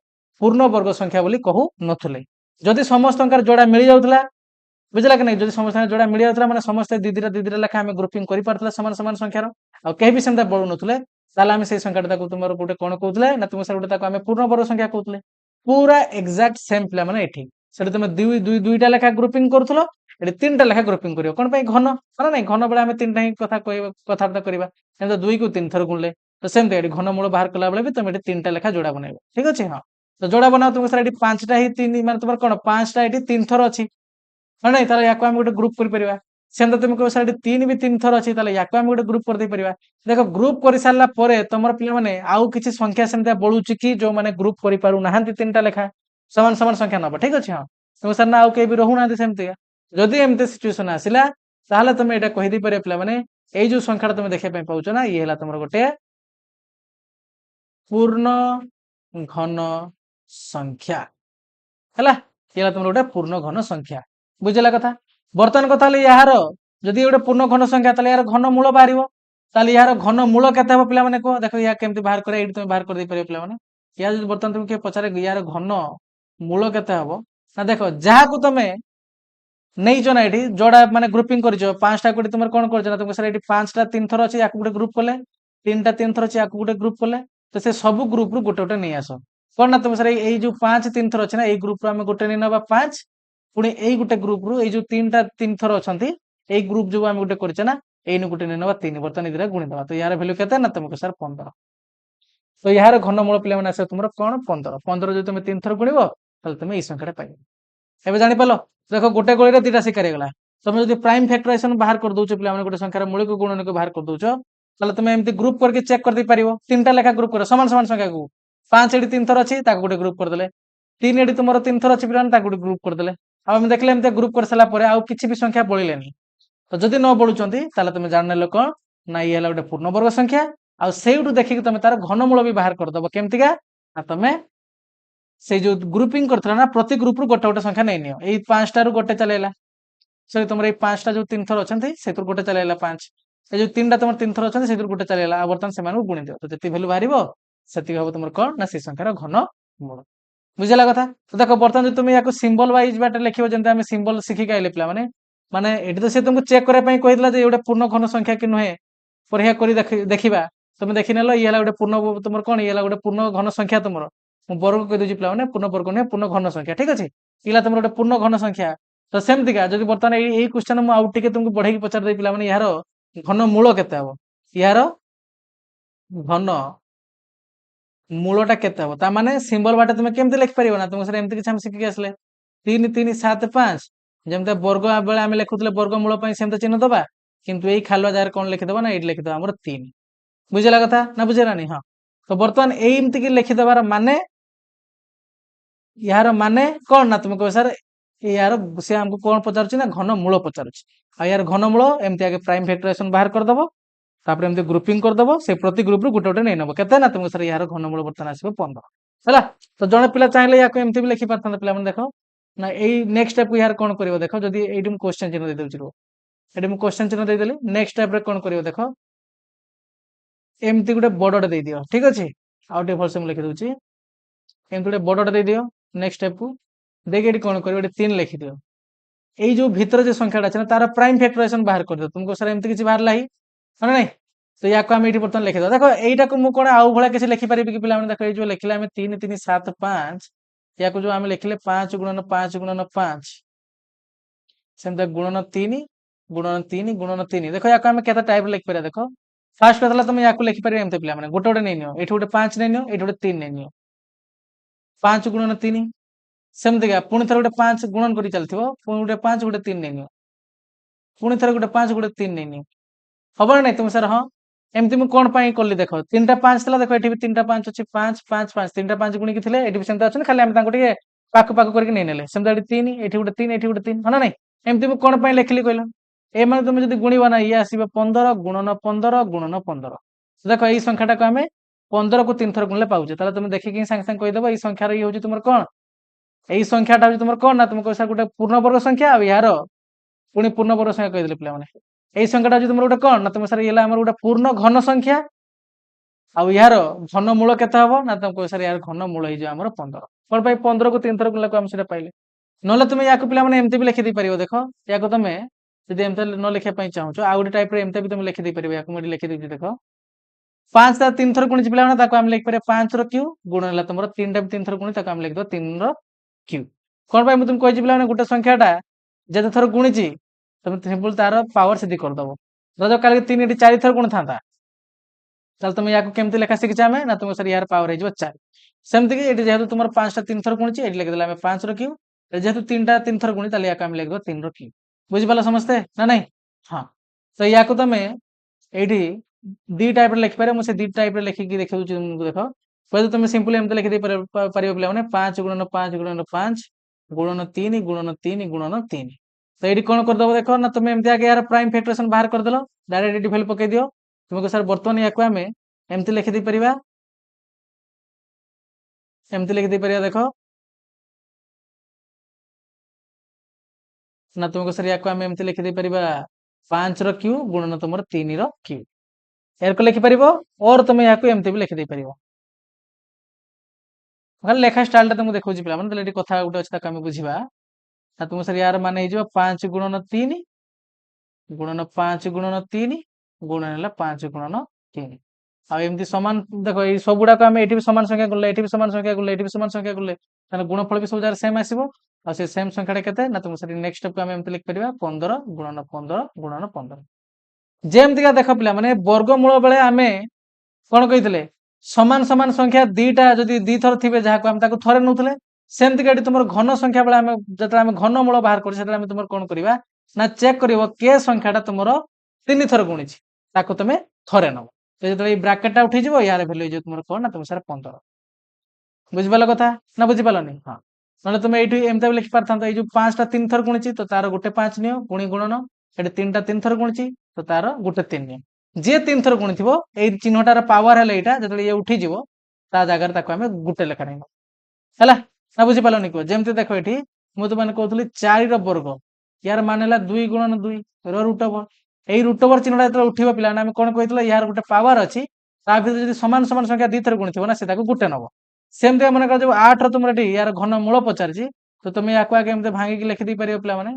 पूर्ण वर्ग संख्या बोली कहू नुले जदि समस्त जोड़ा मिल जाऊला बुझला कि नहीं जब समस्त जोड़ा मिल जाता मैंने समस्त दीदी दीदी लेखा आम ग्रुपिंग कर पार्ला सामान सामान संख्यार आ कहीं भी सेमता बढ़ू नुले आम से संख्याटा तुम गोटे कौन कहते ना तुम सर गोटे आम पूर्ण वर्ग संख्या कहते पूरा एक्जाक्ट सेम पे मैंने ये से तुम दुईटा लेखा ग्रुपिंग करूल ये 3टा लेखा ग्रुपिंग कर कौन घन है ना घन बेले आम 3टा ही कथबार्ता करवा 2 को 3 थर गुणले तो सेमती ये घनमूल बाहर कला बेले भी तुम ये 3टा लेखा जोड़ा बनइब ठीक अच्छे हाँ तो जोड़ा बनाओ तुम सर ये 5टा ही 3 मैं तुम कौन 5टा ये 3 थर अच्छी हाँ नहीं ताले याको आम गोटे ग्रुप कर सेमता तुम कह सर 3 भी 3 थर अच्छी याको आम गोटे ग्रुप कर देख ग्रुप कर सारा तुम पे आउ किसी संख्या सेमती बढ़ुची कि जो मैंने ग्रुप कर पार ना 3टा लेखा सामान सामान संख्या नब ठीक अच्छे हाँ तुम सर ना आउ कहीं भी रोना सेमती जदि एमती सिचुएसन आसला ताहले तुम ये कहीदे पारे पे मैंने ये जो संख्या तुम देखा पाच ना ये है तुम गोटे पूर्ण घन संख्या है ये तुम गोटे पूर्ण घन संख्या बुझला कथा बर्तमान कथा यार जदि गोटे पूर्ण घन संख्या यार घन मूल बाहर यार घन मूल के पे मैंने कह देख या केमती बाहर कर तुम बाहर कर पारे पे मैंने या बर्तमान तुम किए पचारे यार घन मूल के ना देख जहाँ को तुम नहीं ना ये जोड़ा माने ग्रुपिंग कर 5टा कोटी तुम कौन कर तुम सर ये 5टा 3 थर अच्छे या गोटे ग्रुप कले 3टा 3 थर अच्छे या गोटे ग्रुप कले तो से सब ग्रुप रु गोटे गोटे नहीं आस कौन ना तुम सर ये जो 5 3 थर अच्छे ना ये ग्रुप आम गोटे नहीं ना 5 पुणी यही गोटे ग्रुप रु जो 3टा 3 थर अच्छा यही ग्रुप जो आम गोटे करना यही गोटे नहीं ना 3 बर्तमान ये गुणीदे तो यार भैल्यू के ना तुमको सर 15 तो यार घनमूल पे आस तुम कौन 15 15 जो तुम 3 थर गुणव তাহলে তুমি এই সংখ্যাটা পাইব। ଏବେ ଜାଣିପାରିଲ? ଦେଖ ଗୋଟେ ଗୋଳିରେ ଦିଟା ଶିକାର ହେଇଗଲା। ତମେ ଯଦି ପ୍ରାଇମ୍ ଫ୍ୟାକ୍ଟରାଇଜେସନ ବାହାର କରିଦଉଛ ପିଲାମାନେ ଗୋଟେ ସଂଖ୍ୟାର ମୂଳିକ ଗୁଣନକୁ ବାହାର କରିଦଉଛ, ତାହେଲେ ତମେ ଏମିତି ଗ୍ରୁପ କରିକି ଚେକ୍ କରିଦେଇ ପାରିବ। ତିନିଟା ଲେଖା ଗ୍ରୁପ କର ସମାନ ସମାନ ସଂଖ୍ୟାକୁ। 5 ଏଠି 3 ଥର ଅଛି ତାକୁ ଗୋଟେ ଗ୍ରୁପ କରିଦେଲେ। 3 ଏଠି ତୁମର 3 ଥର ଅଛି ପିଲାମାନେ ତାକୁ ଗୋଟେ ଗ୍ରୁପ କରିଦେଲେ। ଆଉ ଆମେ ଦେଖିଲେ ଏମିତି ଗ୍ରୁପ କରିସାରିଲା ପରେ ଆଉ କିଛି ବି ସଂଖ୍ୟା ବଳିଲେନି। ତ ଯଦି ନ ବଳୁଛନ୍ତି ତାହେଲେ ତମେ ଜାଣିନେଲ କଣ ନା ଇଏ ହେଲା ଗୋଟେ ପୂର୍ଣ୍ଣବର୍ଗ ସଂଖ୍ୟା। ଆଉ ସେଇଠୁ ଦେଖିକି ତମେ ତାର ଘନମୂଳ ବି ବାହାର କରିଦବ। କେମିତିକା ନା ତମେ ସେଇ ଯୋଉ ଗ୍ରୁପିଂ କରିଥିଲ ନା ପ୍ରତି ଗ୍ରୁପରୁ ଗୋଟେ ଗୋଟେ ସଂଖ୍ୟା ନେଇ ନିଅ। ଏଇ 5ଟାରୁ ଗୋଟେ ଚାଲିଲା। ସରି ତମର ଏଇ 5ଟା ଯୋଉ 3 ଥର ଅଛନ୍ତି ସେଥିରୁ ଗୋଟେ ଚାଲିଲା 5। এই ଯୋଉ 3ଟା ତମର 3 ଥର ଅଛନ୍ତି ସେଥିରୁ ଗୋଟେ ଚାଲିଲା। ଆଉ ବର୍ତ୍ତମାନ ସେମାନଙ୍କୁ ଗୁଣି ଦିଅ। ତ ଯେତିକି ଭ୍ୟାଲୁ ବାହାରିବ ସେତିକି ହବ ତମର କଣ ନା ସେଇ ସଂଖ୍ୟାର ଘନମୂଳ। ବୁଝିଲା କଥା? ତ ଦେଖ ବର୍ତ୍ତମାନ ଯଦି তুমি ୟାକୁ ସିମ୍ବଲ ୱାଇଜ ବାଟେ ଲେଖିବ ଯେମିତି ଆମେ ସିମ୍ବଲ ଶିଖିକି ଆଇଲେ ପିଲାମାନେ ମାନେ ଏଠି ତ ସେ ତୁମକୁ ଚେକ୍ କରିବା ପାଇଁ କହିଥିଲା ଯେ ଗୋଟେ ପୂର୍ଣ୍ଣ ଘନ ସଂଖ୍ୟା କି ନୁହେଁ ପରୀକ୍ଷା କରି ଦେଖିବା। ତମେ ଦେଖିନେଲ ଇଏ ହେଲା ଗୋଟେ ପୂର୍ଣ୍ଣ ତମର କଣ ଇଏ ହେଲା ଗୋଟେ ପୂର୍ଣ୍ଣ ଘନ ସଂଖ୍ୟା ତମର। ମୁଁ ବର୍ଗ କହିଦେଉଛି ପିଲାମାନେ ପୂର୍ଣ୍ଣ ବର୍ଗ ନୁହେଁ ପୂର୍ଣ୍ଣ ଘନ ସଂଖ୍ୟା ଠିକ ଅଛି। ଇଲା ତମର ଗୋଟେ ପୂର୍ଣ୍ଣ ଘନ ସଂଖ୍ୟା। ତ ସେମିତିକା ଯଦି ବର୍ତ୍ତମାନ ଏଇ କ୍ୱେଶ୍ଚନ ମୁଁ ଆଉ ଟିକେ ତୁମକୁ ବଢେଇକି ପଚାରିଦେବି ପିଲାମାନେ ଏହାର ଘନ ମୂଳ କେତେ ହବ? ଏହାର ଘନ ମୂଳଟା କେତେ ହବ? ତା ମାନେ ସିମ୍ବଲ ବାଟେ ତମେ କେମିତି ଲେଖିପାରିବ ନା ତୁମକୁ ସେଟା ଏମିତି କିଛି ଆମେ ଶିଖିକି ଆସିଲେ 3 3 7 5 ଯେମିତି ବର୍ଗ ବେଳେ ଆମେ ଲେଖୁଥିଲେ ବର୍ଗ ମୂଳ ପାଇଁ ସେମିତି ଚିହ୍ନ ଦବା। କିନ୍ତୁ ଏଇ ଖାଲୁଆ ଜାଗାରେ କଣ ଲେଖିଦବା ନା ଏଇଠି ଲେଖିଦବା ଆମର 3। ବୁଝିଲା କଥା ନା ବୁଝିଲାନି? ହଁ। ତ ବର୍ତ୍ତମାନ ଏମିତି କି ଲେଖିଦବାର ମାନେ यार माने कौन ना तुम कह सर यार से हमको कौन पचारुची ना घन मूल पचारुची। आ यार घन मूल एमती आगे प्राइम फैक्टराइजेशन बाहर करदब तापर एमती ग्रुपिंग करदब से प्रति ग्रुप रु गोटे गोटे नै नब केते ना तुमको सर यार घन मूल बर्तन आसीबो 15 हैला। तो जणे पिला चाहिले याको एमती भी लिखि पारथन पिला माने देखो ना एई नेक्स्ट स्टेप यार कोन करिवो देखो जदी एडी मु क्वेश्चन चिन्ह दे देउची रो एडी मु क्वेश्चन चिन्ह दे देली नेक्स्ट स्टेप रे कोन करिवो देखो एमती गुटे बडडे दे दियो ठीक अछि। आउ टे भलसे मु लिखि दउची एमती गुटे बडडे दे दियो नेक्स्ट स्टेप को देखि एडी कोन करिवो 3 लिखि दियो। এই যে ভিতরে যে সংখ্যাটা আছে না তার প্রাইম ফ্যাক্টরাইজেশন বাহার করে দিও तुमको सर एमती কিছু বাহারলা হি মানে নাই। তো ইয়াকু আমি এটি বর্তমান লিখি দাও। দেখো এইটাকু মু কোন আউ ভଳିଆ কিছু লিখি পারিবি কি পিলা মানে দেখো এই যে লিখিলে আমি 3 3 7 5 ইয়াকু जो আমি লিখিলে 5 গুণন 5 গুণন 5 সেমতে গুণন 3 গুণন 3 গুণন 3 দেখো ইয়াকু আমি কেতে টাইপ লিখি পারিবা দেখো ফার্স্ট কথা তুমি ইয়াকু লিখি পারিবা এমতে পিলা মানে গোটে গোটে নেই নিও এটি গোটে 5 নেই নিও এটি গোটে 3 নেই নিও 5 गुणन 3 सेमतिका पुणी थर गोटे 5 गुणन करी चलथिबो पुणी गोटे 5 गोटे 3 नै नियो पुणी थर गोटे 5 गोटे 3 नै नियो हबो नै तुम सर हां एमति मु कोन पई करली देखो 3टा 5 थला देखो एठी भी 3टा 5 अछि 5 5 5 3टा 5 गुणी कि थिले एठी भी सेमता अछि खाली हम ताको टिके पाक पाक करके नै नेले सेमता एठी 3 एठी गोटे 3 एठी गोटे 3 हना नै एमति मु कोन पई लिखली कहलो ए माने तुम जदी गुणीबा ना ये आसीबो 15 गुणन 15 गुणन 15 देखो एई संख्याटा को हमें 15 को 3 थर गुणले पाउजे ताले तुम देखि कि संग संग कहि देबो एई संख्यार ई होची तुमर कोन এই সংখ্যাটা হচ্ছে তোমার কোন না তুমি কইছা গোটে পূর্ণবর্গ সংখ্যা আর ইয়ার পুনি পূর্ণবর্গ সংখ্যা কই দিলে পিলা মানে এই সংখ্যাটা হচ্ছে তোমার গোটে কোন না তুমি স্যার ইলা আমার গোটে পূর্ণ ঘন সংখ্যা আর ইয়ার ঘন মূল কেতে হবো না তুমি কইছা ইয়ার ঘন মূল হই যায় আমার 15 কোন পাই 15 को 3 थर গুণলে আমি সেটা পাইলে নহলে তুমি ইয়াকু পিলা মানে এমতি भी লিখি দেই পারিবো দেখো ইয়াকু তুমি যদি এমতি ন লিখিয়া পাই চাହୁছো আর গোটে টাইপ রে এমতি भी তুমি লিখি দেই পারিবো ইয়াকু মই লিখি দেই দেখো 5 ता 3 थर गुणिच पिला মানে তাকু আমি লিখি পারে 5 ର क्यू गुण ହେଲା तमरो 3टा 3 थर गुणी ताकू আমি লিখি দो 3 ର क्यू कौन पाई मुझे कही पिला गोटे संख्याटा जिते थर गुणी तुम सिंपल तार पावर सीधी करदब रज काल 3 4 थर गुण था तुम या केमती लेखा शिखी आम ना तुम सर यार पावर हो 4 सेमती कि जेहतु तुम 5टा 3 थर गुणी ये लिखिदे 5 ର क्यू जेहतु 3टा 3 थर गुणी या लिखद 3 ର क्यू बुझिपाल समस्ते ना नहीं। हाँ तो या तुम ये दी टाइप लिखिपारे मुझे दी टाइप लिखिकी देखा देख वैसे तुम सिंपल एमती लिखी पार पे 5 गुणन 5 गुणन 5 गुणन 3 गुणन 3 गुणन 3 तो ये कौन करदे देख ना तुम एमती आगे यार प्राइम फैक्टराइजेशन बाहर करदेल डायरेक्ट वैल्यू पकई दियो तुमको सर बर्तमान या आम एमती लिखी पार एमती लिखी पार देख ना तुमको सर या आम एमती लिखी पार 5 ର क्यू गुणन तुम 3 ର क्यू एरको लिखिपार और तुम या एमती भी लिखी पार लेखा स्टाइल तुमको देखा पे कथा गोटे अच्छे आम बुझा ना तुम सर यार मान हो 5 गुणन 3 गुणन 5 गुणन 3 गुणन 5 गुणन 3 आमती सामान देखो ये सब गुड़ाक आम ये सामान संख्या गुणले ये सामान संख्या गुणले ये सामान संख्या गुणले गुणफल भी सब जगह सेम आसो आ सेम संख्या के ना तुम सर नेक्स्ट स्टेप को आम एमती लिखिपर 15 गुणन 15 गुणन 15 जेमती देख पिला माने वर्गमूल बेले आम कौन कही समान समान संख्या दीटा जदि दी थर थे जहाँ आम थरे नौले ସେମିତିକା ଏଠି ତୁମର ଘନ ସଂଖ୍ୟା ବେଳେ ଆମେ ଯେତେବେଳେ ଆମେ ଘନ ମୂଳ ବାହାର କରୁଛେ ସେତେବେଳେ ଆମେ ତୁମର କଣ କରିବା ନା ଚେକ୍ କରିବ କେ ସଂଖ୍ୟାଟା ତୁମର 3 ଥର ଗୁଣିଛି ତାକୁ ତମେ ଥରେ ନବ। ତ ଯେତେବେଳେ ଏଇ ବ୍ରାକେଟଟା ଉଠିଯିବ ୟାର ଭ୍ୟାଲୁ ହେଇଯିବ ତୁମର କଣ ନା ତୁମ ସାର 15। ବୁଝିପାରିଲ କଥା ନା ବୁଝିପାରିଲନି? ହଁ ନହେଲେ ତୁମେ ଏଇଠି ଏମିତି ଲେଖି ପାରିଥାନ୍ତ ଏଇ ଯୋଉ 5ଟା 3 ଥର ଗୁଣିଛି ତ ତାର ଗୋଟେ 5 ନିଅ ପୁଣି ଗୁଣନ ଏଠି 3ଟା 3 ଥର ଗୁଣିଛି ତ ତାର ଗୋଟେ 3 ନିଅ। ଯିଏ 3 ଥର ଗୁଣିଥିବ ଏଇ ଚିହ୍ନଟାର ପାୱାର ହେଲେ ଏଇଟା ଯେତେବେଳେ ଇଏ ଉଠିଯିବ ତା ଜାଗାରେ ତାକୁ ଆମେ ଗୋଟେ ଲେଖା ନେବ ହେଲା ନା ବୁଝିପାରିଲନି କୁହ? ଯେମିତି ଦେଖ ଏଠି ମୁଁ ତୁମମାନେ କହୁଥିଲି 4ର ବର୍ଗ ୟାର ମାନେ ହେଲା 2 ଗୁଣନ 2 ର ରୁଟ ଓଭର। ଏଇ ରୁଟ ଓଭର ଚିହ୍ନଟା ଯେତେବେଳେ ଉଠିବ ପିଲାମାନେ ଆମେ କଣ କହିଥିଲେ ୟାର ଗୋଟେ ପାୱାର ଅଛି ତା ଭିତରେ ଯଦି ସମାନ ସମାନ ସଂଖ୍ୟା 2 ଥର ଗୁଣିଥିବ ନା ସେ ତାକୁ ଗୋଟେ ନବ। ସେମିତି ମନେକର ଯୋଉ 8ର ତୁମର ଏଠି ୟାର ଘନ ମୂଳ ପଚାରିଛି ତ ତୁମେ ୟାକୁ ଆଗେ ଏମିତି ଭାଙ୍ଗିକି ଲେଖିଦେଇ ପାରିବ ପିଲାମାନେ।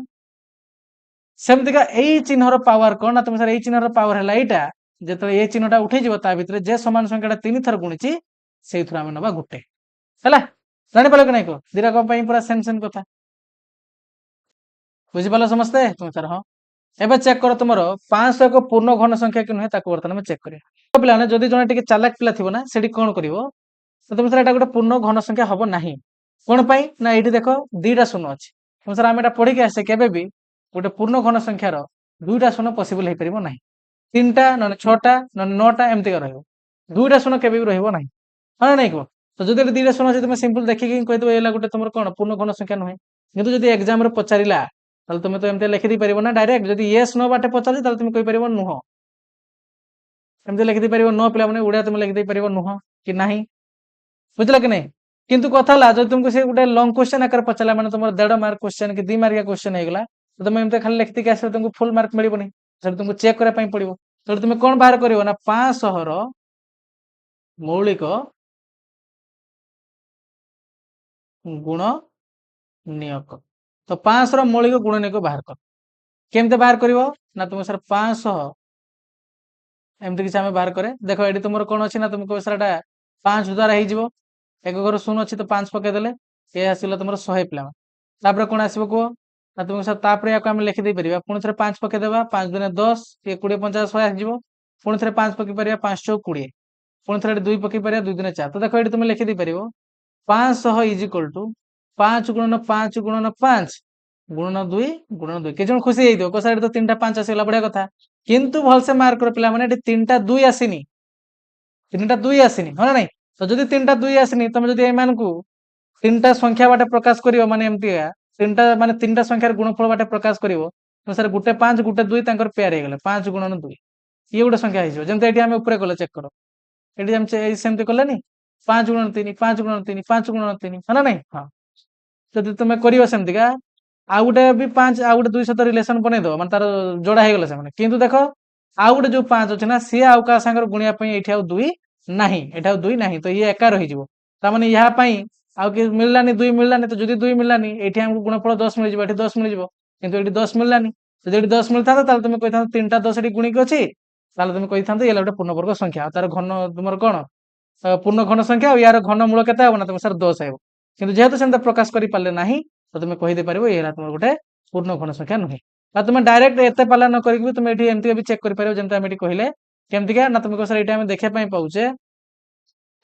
ସେମିତିକା ଏଇ ଚିହ୍ନର ପାୱାର କଣ ନା ତୁମ ସାର୍ ଏଇ ଚିହ୍ନର ପାୱାର ହେଲା ଏଇଟା ଯେତେବେଳେ ଏ ଚିହ୍ନଟା ଉଠେଇଯିବ ତା ଭିତରେ ଯେ ସମାନ ସଂଖ୍ୟାଟା 3 ଥର ଗୁଣିଛି ସେଇଥିରୁ ଆମେ ନବା ଗୋଟେ ହେଲା। ଜାଣିପାରିଲ କି ନାଇଁ କହ? ଦିଟା କଣ ପାଇଁ ପୁରା ସେମ କଥା ବୁଝିପାରିଲ ସମସ୍ତେ? ତୁମେ ସାର୍ ହଁ ଏବେ ଚେକ୍ କର ତୁମର 500 ଏକ ପୂର୍ଣ୍ଣ ଘନ ସଂଖ୍ୟା କି ନୁହେଁ ତାକୁ ବର୍ତ୍ତମାନ ଆମେ ଚେକ୍ କରିବା। ପିଲାମାନେ ଯଦି ଜଣେ ଟିକେ ଚାଲାକ ପିଲା ଥିବ ନା ସେଠି କଣ କରିବ ତୁମେ ସାର୍ ଏଇଟା ଗୋଟେ ପୂର୍ଣ୍ଣ ଘନ ସଂଖ୍ୟା ହବ ନାହିଁ। କଣ ପାଇଁ ନା ଏଇଠି ଦେଖ 2ଟା ଶୂନ ଅଛି। ତୁମେ ସାର୍ ଆମେ ଏଟା ପଢିକି ଆସେ କେବେ ବି ଗୋଟେ ପୂର୍ଣ୍ଣ ଘନ ସଂଖ୍ୟାର 2ଟା ଶୂନ ପସିବଲ ହେଇପାରିବ ନାହିଁ। 3ଟା ନହେଲେ 6ଟା ନହେଲେ 9ଟା ଏମିତିକା ରହିବ 2ଟା ଶୂନ କେବେ ବି ରହିବ ନାହିଁ। ହଁ ନାଇଁ କୁହ? ତ ଯଦି 2ଟା ଶୂନ ଅଛି ତୁମେ ସିମ୍ପଲ ଦେଖିକି କହିଦେବ ଏଇଲା ଗୋଟେ ତୁମର କଣ ପୂର୍ଣ୍ଣ ଘନ ସଂଖ୍ୟା ନୁହେଁ। କିନ୍ତୁ ଯଦି ଏକ୍ଜାମରେ ପଚାରିଲା ତାହେଲେ ତୁମେ ତ ଏମିତି ଲେଖିଦେଇ ପାରିବ ନା ଡାଇରେକ୍ଟ ଯଦି ୟେସ୍ नो ବାଟେ ପଚାରିଛି ତାହେଲେ ତୁମେ କହିପାରିବ ନୁହଁ। ଏମିତି ଲେଖିଦେଇ ପାରିବ ନ ପିଲାମାନେ ଓଡିଆ ତୁମେ ଲେଖିଦେଇ ପାରିବ ନୁହଁ କି ନାହିଁ। ବୁଝିଲ କି ନାଇଁ? କିନ୍ତୁ କଥା ହେଲା ଯଦି ତୁମକୁ ସେ ଗୋଟେ ଲଙ୍ଗ କ୍ୱେଶ୍ଚନ ଆକାରରେ ପଚାରିଲା ମାନେ ତୁମର 1.5 ମାର୍କ କ୍ୱେଶ୍ଚନ କି 2 ମାର୍କିଆ କ୍ୱେଶ୍ଚନ ହେଇଗଲା ତ ତୁମେ ଏମିତି ଖାଲି ଲେଖିଦେଇକି ଆସିଲେ ତୁମକୁ ଫୁଲ ମାର୍କ ମିଳିବନି। ସେଠି ତୁମକୁ ଚେକ୍ କରିବା ପାଇଁ ପଡିବ। ତେଣୁ ତୁମେ କଣ ବାହାର କରିବ ନା 500ର ମୌଳିକ ଗୁଣ ନିୟକ। ତ 500ର ମୌଳିକ ଗୁଣ ନିୟକ ବାହାର କର। କେମିତି ବାହାର କରିବ ନା ତୁମେ ସାର୍ 500 ଏମିତି କିଛି ଆମେ ବାହାର କରେ ଦେଖ ଏଠି ତୁମର କଣ ଅଛି ନା ତୁମେ କହିବ ସାର୍ ଏଟା 5 ଦ୍ୱାରା ହେଇଯିବ ଏକ ଘର ଶୂନ ଅଛି ତ 5 ପକେଇଦେଲେ ଏ ଆସିଲା ତୁମର 100 ପିଲା। ତାପରେ କଣ ଆସିବ କୁହ ନା ତୁମକୁ ସାର୍ ତାପରେ ୟାକୁ ଆମେ ଲେଖିଦେଇ ପାରିବା ପୁଣି ଥରେ 5 ପକେଇଦେବା 5 ଦୁନେ 10 ଇଏ 20 50 100 ଆସିଯିବ ପୁଣି ଥରେ 5 ପକେଇ ପାରିବା 5 ଚଉକ 20 ପୁଣି ଥରେ 2 ପକେଇ ପାରିବା 2 ଦୁନେ 4 ତ ଦେଖ ଏଠି ତୁମେ ଲେଖିଦେଇ ପାରିବ 500 ଇଜ ଇକ୍ୱାଲ ଟୁ 5 ଗୁଣନ 5 ଗୁଣନ 5 ଗୁଣନ 2 ଗୁଣନ 2 କେତେ ଜଣ ଖୁସି ହେଇଥିବ କୋ ସାର୍ ଏଠି ତ 3ଟା 5 ଆସିଗଲା ବଢିଆ କଥା। କିନ୍ତୁ ଭଲସେ ମାର୍କ କର ପିଲାମାନେ ଏଠି 3ଟା 2 ଆସିନି 3ଟା 2 ଆସିନି ହଁ ନା ନାଇଁ? ତ ଯଦି 3ଟା 2 ଆସିନି ତମେ ଯଦି ଏମାନଙ୍କୁ 3ଟା ସଂଖ୍ୟା ବାଟେ ପ୍ରକାଶ କରିବ ମାନେ ଏମିତିକା 3ଟା ମାନେ 3ଟା ସଂଖ୍ୟାର ଗୁଣଫଳ ବାଟେ ପ୍ରକାଶ କରିବ ତ ସାର୍ ଗୋଟେ 5 ଗୋଟେ 2 ତାଙ୍କର ପେୟାର ହେଇଗଲେ 5 ଗୁଣନ 2 ଇଏ ଗୋଟେ ସଂଖ୍ୟା ହେଇଯିବ। ଯେମିତି ଏଠି ଆମେ ଉପରେ କଲେ ଚେକ୍ କର ଏଠି ଆମେ ସେମିତି କଲେନି 5 ଗୁଣନ 3 5 ଗୁଣନ 3 5 ଗୁଣନ 3 ହଁ ନା ନାଇଁ? ହଁ ଯଦି ତୁମେ କରିବ ସେମିତିକା ଆଉ ଗୋଟେ ବି 5 ଆଉ ଗୋଟେ 2 ସହିତ ରିଲେସନ ବନେଇଦବ ମାନେ ତାର ଯୋଡା ହେଇଗଲା ସେମାନେ କିନ୍ତୁ ଦେଖ ଆଉ ଗୋଟେ ଯୋଉ 5 ଅଛି ନା ସିଏ ଆଉ କାହା ସାଙ୍ଗରେ ଗୁଣିବା ପାଇଁ ଏଠି ଆଉ 2 ନାହିଁ ଏଠି ଆଉ 2 ନାହିଁ ତ ଇଏ ଏକା ରହିଯିବ ତାମାନେ ଏହା ପାଇଁ ଆଉ କି ମିଳିଲାନି 2 ମିଳିଲାନି ତ ଯଦି 2 ମିଳିଲାନି ଏଠି ଆମକୁ ଗୁଣଫଳ 10 ମିଳିଯିବ ଏଠି 10 ମିଳିଯିବ କିନ୍ତୁ ଏଠି 10 ମିଳିଲାନି ଯଦି ଏଠି 10 ମିଳିଥାନ୍ତା ତାହେଲେ ତୁମେ କହିଥାନ୍ତ 3ଟା 10 ଏଠି ଗୁଣିକି ଅଛି ତାହେଲେ ତୁମେ କହିଥାନ୍ତ ଇଏ ଗୋଟେ ପୂର୍ଣ୍ଣବର୍ଗ ସଂଖ୍ୟା ଆଉ ତାର ଘନ ତୁମର କଣ ପୂର୍ଣ୍ଣ ଘନ ସଂଖ୍ୟା ଆଉ ୟାର ଘନ ମୂଳ କେତେ ହବ ନା ତୁମେ ସାର୍ 10 ହେବ। କିନ୍ତୁ ଯେହେତୁ ସେମିତି ପ୍ରକାଶ କରିପାରିଲେ ନାହିଁ ତ ତୁମେ କହିଦେଇ ପାରିବ ଏ ହେଲା ତୁମର ଗୋଟେ ପୂର୍ଣ୍ଣ ଘନ ସଂଖ୍ୟା ନୁହେଁ। ଆଉ ତୁମେ ଡାଇରେକ୍ଟ ଏତେ ପାଲା ନ କରିକି ତୁମେ ଏଠି ଏମିତି ବି ଚେକ୍ କରିପାରିବ ଯେମିତି ଆମେ ଏଠି କହିଲେ କେମିତିକା ନା ତୁମେ ସାର୍ ଏଇଟା ଆମେ ଦେଖିବା ପାଇଁ ପାଉଛେ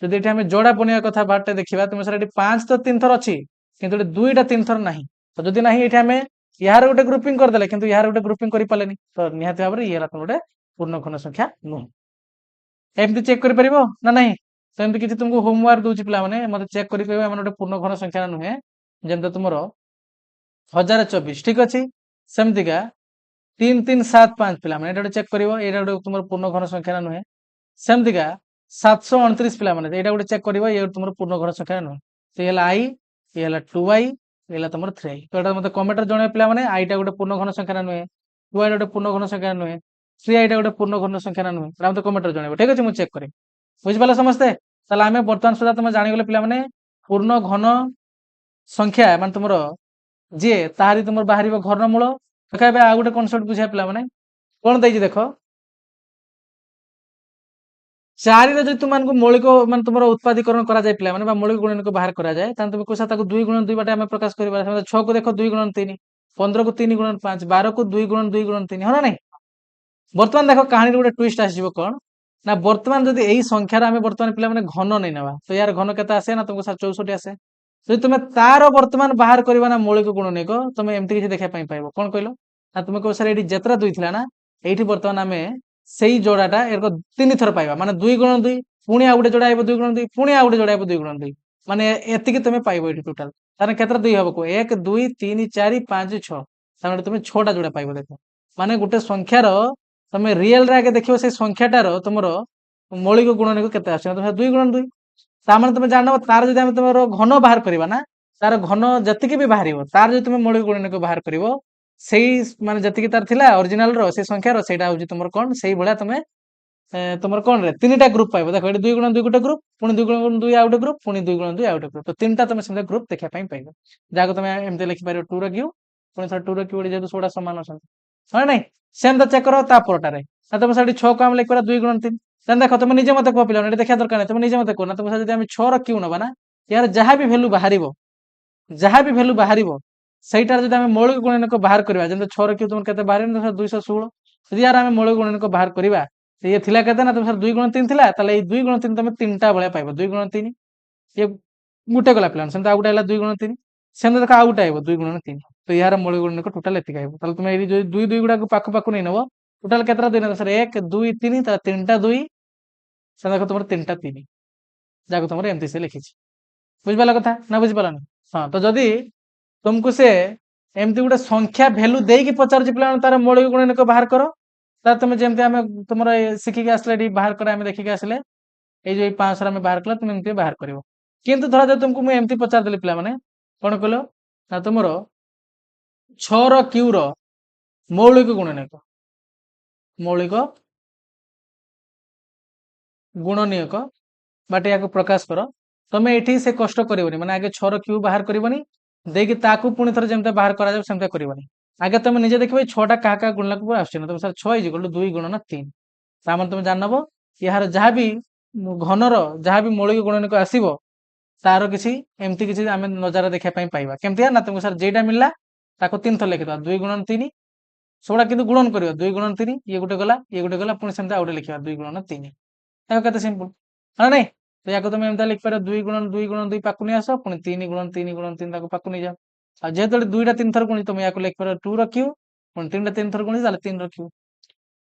ଯଦି ଏଠି ଆମେ ଯୋଡା ବନେଇବା କଥା ବାଟେ ଦେଖିବା ତୁମେ ସାର୍ ଏଠି 5 ତ 3 ଥର ଅଛି କିନ୍ତୁ ଏଠି 2ଟା 3 ଥର ନାହିଁ ତ ଯଦି ନାହିଁ ଏଠି ଆମେ ଏହାର ଗୋଟେ ଗ୍ରୁପିଂ କରିଦେଲେ କିନ୍ତୁ ଏହାର ଗୋଟେ ଗ୍ରୁପିଂ କରିପାରିଲେନି ତ ନିହାତି ଭାବରେ ଇଏ ହେଲା ଗୋଟେ ପୂର୍ଣ୍ଣ ଘନ ସଂଖ୍ୟା ନୁହେଁ। ଏମିତି ଚେକ୍ କରିପାରିବ ନା ନାହିଁ? ତ ଏମିତି କିଛି ତୁମକୁ ହୋମୱାର୍କ ଦଉଛି ପିଲାମାନେ ମତେ ଚେକ୍ କରି କହିବ ଆମର ଗୋଟେ ପୂର୍ଣ୍ଣ ଘନ ସଂଖ୍ୟା ନୁହେଁ ଯେମିତି ତୁମର 1024 ଠିକ ଅଛି ସେମିତିକା 3375 ପିଲାମାନେ ଏଇଟା ଗୋଟେ ଚେକ୍ କରିବ ଏଇଟା ଗୋଟେ ତୁମର ପୂର୍ଣ୍ଣ ଘନ ସଂଖ୍ୟା ନୁହେଁ ସେମିତିକା 729 ପିଲାମାନେ ଏଇଟା ଗୋଟେ ଚେକ୍ କରିବ ଇଏ ତୁମର ପୂର୍ଣ୍ଣ ଘନ ସଂଖ୍ୟା ନୁହେଁ ସେ ହେଲା i ଇଏ ହେଲା 2i ଇଏ ହେଲା ତୁମର 3i ତ ଏଇଟା ମତେ କମେଣ୍ଟରେ ଜଣାଇବ ପିଲାମାନେ ଆଇଟା ଗୋଟେ ପୂର୍ଣ୍ଣ ଘନ ସଂଖ୍ୟା ନୁହେଁ 2i ଗୋଟେ ପୂର୍ଣ୍ଣ ଘନ ସଂଖ୍ୟା ନୁହେଁ 3i ଟା ଗୋଟେ ପୂର୍ଣ୍ଣ ଘନ ସଂଖ୍ୟା ନୁହେଁ ଏଇଟା ମତେ କମେଣ୍ଟରେ ଜଣାଇବ ଠିକ ଅଛି ମୁଁ ଚେକ୍ କରିବି। ବୁଝିପାରିଲ ସମସ୍ତେ? ତାହେଲେ ଆମେ ବର୍ତ୍ତମାନ ସୁଦ୍ଧା ତମେ ଜାଣିଗଲେ ପିଲାମାନେ ପୂର୍ଣ୍ଣ ଘନ ସଂଖ୍ୟା ମାନେ ତୁମର ଯିଏ ତାହାରି ତୁମର ବାହାରିବ ଘନମୂଳ। ଦେଖ ଏବେ ଆଉ ଗୋଟେ କନସେପ୍ଟ ବୁଝିବା ପିଲାମାନେ କଣ ଦେଇଛି ଦେଖ 4ରେ ଯଦି ତୁମମାନଙ୍କୁ ମୌଳିକ ମାନେ ତୁମର ଉତ୍ପାଦୀକରଣ କରାଯାଏ ପିଲାମାନେ ବା ମୌଳିକ ଗୁଣନକୁ ବାହାର କରାଯାଏ ତାହେଲେ ତୁମେ କହୁଛ ତାକୁ 2 ଗୁଣନ 2 ବାଟେ ଆମେ ପ୍ରକାଶ କରିବା 6କୁ ଦେଖ 2 ଗୁଣନ 3 15କୁ 3 ଗୁଣନ 5 12କୁ 2 ଗୁଣନ 2 ଗୁଣନ 3 ହଁ ନା ନାଇଁ? ବର୍ତ୍ତମାନ ଦେଖ କାହାଣୀରେ ଗୋଟେ ଟ୍ୱିଷ୍ଟ ଆସିଯିବ କଣ ନା ବର୍ତ୍ତମାନ ଯଦି ଏଇ ସଂଖ୍ୟାର ଆମେ ବର୍ତ୍ତମାନ ପିଲାମାନେ ଘନ ନେଇ ନେବା ତ ୟାର ଘନ କେତେ ଆସେ ନା ତୁମକୁ 64 ଆସେ ଯଦି ତୁମେ ତାର ବର୍ତ୍ତମାନ ବାହାର କରିବା ନା ମୌଳିକ ଗୁଣନିକ ତମେ ଏମିତି କିଛି ଦେଖିବା ପାଇଁ ପାଇବ କଣ କହିଲ ନା ତୁମେ କହିବ ସାର୍ ଏଇଠି ଯେତେଟା 2 ଥିଲା ନା ଏଇଠି ବର୍ତ୍ତମାନ ଆମେ ସେଇ ଯୋଡ଼ାଟା ଏରକ 3 ଥର ପାଇବା ମାନେ 2 ଗୁଣ 2 ପୁଣି ଆଉ ଗୋଟେ ଯୋଡ଼ା ଆଇବ 2 ଗୁଣ 2 ପୁଣି ଆଉ ଗୋଟେ ଯୋଡ଼ା ଆଇବ 2 ଗୁଣ 2 ମାନେ ଏତିକି ତମେ ପାଇବ ଏଇଠି ଟୋଟାଲ ତାହେଲେ କେତେଟା 2 ହବ କୁହ 1 2 3 4 5 6 ତାହେଲେ ତମେ 6ଟା ଯୋଡ଼ା ପାଇବ ଦେଖ ମାନେ ଗୋଟେ ସଂଖ୍ୟାର ତମେ ରିଏଲ ରେ ଆଗେ ଦେଖିବ ସେଇ ସଂଖ୍ୟାଟାର ତମର ମୌଳିକ ଗୁଣନିକ କେତେ ଆସୁଛି ତମେ 2 ଗୁଣ 2 ତାମାନେ ତମେ ଜାଣିବ ତାର ଯଦି ଆମେ ତମର ଘନ ବାହାର କରିବା ନା ତାର ଘନ ଯେତିକି ବି ବାହାରିବ ତାର ଯଦି ତମେ ମୌଳିକ ଗୁଣନିକ ବାହାର କରିବ ସେଇ ମାନେ ଯେତିକି ତାର ଥିଲା ଅରିଜିନାଲ ର ସେ ସଂଖ୍ୟାର ସେଇଟା ହଉଛି ତମର କଣ ସେଇ ଭଳିଆ ତମେ ତମର କଣ ରେ 3ଟା ଗ୍ରୁପ ପାଇବ ଦେଖ ଏଠି 2 ଗୁଣ 2 ଗୋଟେ ଗ୍ରୁପ ପୁଣି 2 ଗୁଣ 2 ଆଉ ଗୋଟେ ଗ୍ରୁପ ପୁଣି 2 ଗୁଣ 2 ଆଉ ଗୋଟେ ଗ୍ରୁପ ତ 3ଟା ତମେ ସେମିତି ଗ୍ରୁପ ଦେଖିବା ପାଇଁ ପାଇବ ଯାହାକୁ ତମେ ଏମିତି ଲେଖିପାରିବ 2 ର କ୍ୟୁ ପୁଣି ଥରେ 2 ର କ୍ୟୁ ଯେହେତୁ ସେଗୁଡ଼ା ସମାନ ଅଛନ୍ତି ହଁ ନାଇଁ ସେମିତି ଚେକ୍ କର ତା ପରଟାରେ ନା ତମେ ସେଠି 6 କୁ ଆମେ ଲେଖିପାରିବା 2 ଗୁଣ 3 ଦେନ୍ ଦେଖ ତମେ ନିଜେ ମତେ କୁହ ପିଲାମାନେ ଏଠି ଦେଖିବା ଦରକାର ନାହିଁ ତମେ ନିଜେ ମତେ କୁହ ନା ତମେ ଯଦି ଆମେ 6 ର କ୍ୟୁ ନବା ନା यार ଯାହା ବି ଭ୍ୟାଲୁ ବାହାରିବ ଯାହା ବି ଭ୍ୟାଲୁ ବାହାରିବ ସେଇଟାର ଯଦି ଆମେ ମୌଳିକ ଗୁଣନିକ ବାହାର କରିବା ଯେମିତି 6 ର କ୍ୟୁ ତମର କେତେ ବାହାରିବ 216 ଯଦି यार ଆମେ ମୌଳିକ ଗୁଣନିକ ବାହାର କରିବା ଇଏ ଥିଲା କେତେ ନା ତମେ 2 ଗୁଣ 3 ଥିଲା ତାହେଲେ ଏଇ 2 ଗୁଣ 3 ତମେ 3ଟା ଭଳିଆ ପାଇବ 2 ଗୁଣ 3 ଇଏ ଗୋଟେ ଗଲା ପିଲାମାନେ ସେମିତି ଆଉ ଗୋଟେ ହେଲା 2 ଗୁଣ 3 ସେମିତି ଦେଖ ଆଉ ଗୋଟେ ଆଇବ 2 ଗୁଣ 3 ତ यार ମୌଳିକ ଗୁଣନିକ ଟୋଟାଲ ଏତିକି ଆଇବ ତାହେଲେ ତମେ ଏଇ ଯଦି 2 2 ଗୁଡାକୁ ପାଖ ପାଖ ନେଇ ନବ ଟୋଟାଲ କେତେଟା 2 ନେବ ସାର୍ 1 2 3 ତାହେଲେ 3ଟା 2 ସେ ଦେଖ ତମର 3ଟା 3 ଯାହାକୁ ତମର ଏମିତି ସେ ଲେଖିଛି ବୁଝିପାରିଲା କଥା ନା ବୁଝିପାରିଲାନି ହଁ ତ ଯଦି ତୁମକୁ ସେ ଏମିତି ଗୋଟେ ସଂଖ୍ୟା ଭ୍ୟାଲୁ ଦେଇକି ପଚାରୁଛି ପିଲାମାନେ ତାର ମୌଳିକ ଗୁଣନିକ ବାହାର କର ତାର ତମେ ଯେମିତି ଆମେ ତମର ଶିଖିକି ଆସିଲେ ଏଠି ବାହାର କର ଆମେ ଦେଖିକି ଆସିଲେ ଏଇ ଯୋଉ 500 ଆମେ ବାହାର କଲା ତୁମେ ଏମିତି ବାହାର କରିବ କିନ୍ତୁ ଧର ଯଦି ତୁମକୁ ମୁଁ ଏମିତି ପଚାରିଦେଲି ପିଲାମାନେ କଣ କହିଲ ନା ତୁମର 6 ର କ୍ୟୁ ର ମୌଳିକ ଗୁଣନିୟକ ବାଟ ୟାକୁ ପ୍ରକାଶ କର ତମେ ଏଠି ସେ କଷ୍ଟ କରିବନି ମାନେ ଆଗେ 6 ର କ୍ୟୁ ବାହାର କରିବନି ଦେଇକି ତାକୁ ପୁଣି ଥରେ ଯେମିତି ବାହାର କରାଯାଉ ସେମିତି କରିବନି ଆଗେ ତମେ ନିଜେ ଦେଖିବ ଏଇ 6ଟା କାହା କାହା ଗୁଣନକୁ ଆସୁଛି ନା ତମେ ସାର୍ 6 ଇଜ 2 ଗୁଣନ 3 ତାମାନେ ତମେ ଜାଣିନବ ଏହାର ଯାହାବି ଘନର ଯାହାବି ମୌଳିକ ଗୁଣନିକ ଆସିବ ତାର କିଛି ଏମିତି କିଛି ଆମେ ନଜାରା ଦେଖିବା ପାଇଁ ପାଇବା କେମିତି ନା ତମକୁ ସାର୍ ଯେଇଟା ମିଳିଲା ତାକୁ 3 ଥର ଲେଖିଦବା 2 ଗୁଣନ 3 ସେଗୁଡା କିନ୍ତୁ ଗୁଣନ କରିବ 2 ଗୁଣନ 3 ଇଏ ଗୋଟେ ଗଲା ପୁଣି ସେମିତି ଆଉ ଗୋଟେ ଲେଖିବା 2 ଗୁଣନ 3 ଦେଖ କେତେ ସିମ୍ପଲ ହଁ ନାଇଁ ତ ୟାକୁ ତମେ ଏମିତି ଲେଖିପାରିବ 2 ଗୁଣନ 2 ପାଖକୁ ନେଇ ଆସ ପୁଣି 3 ଗୁଣନ 3 ଗୁଣନ 3 ତାକୁ ପାଖକୁ ନେଇଯାଅ ଆଉ ଯେହେତୁ 2ଟା 3 ଥର ଗୁଣି ତମେ ୟାକୁ ଲେଖିପାରିବ 2 ର କ୍ୟୁ ପୁଣି 3ଟା 3 ଥର ଗୁଣି ତାହେଲେ 3 ର କ୍ୟୁ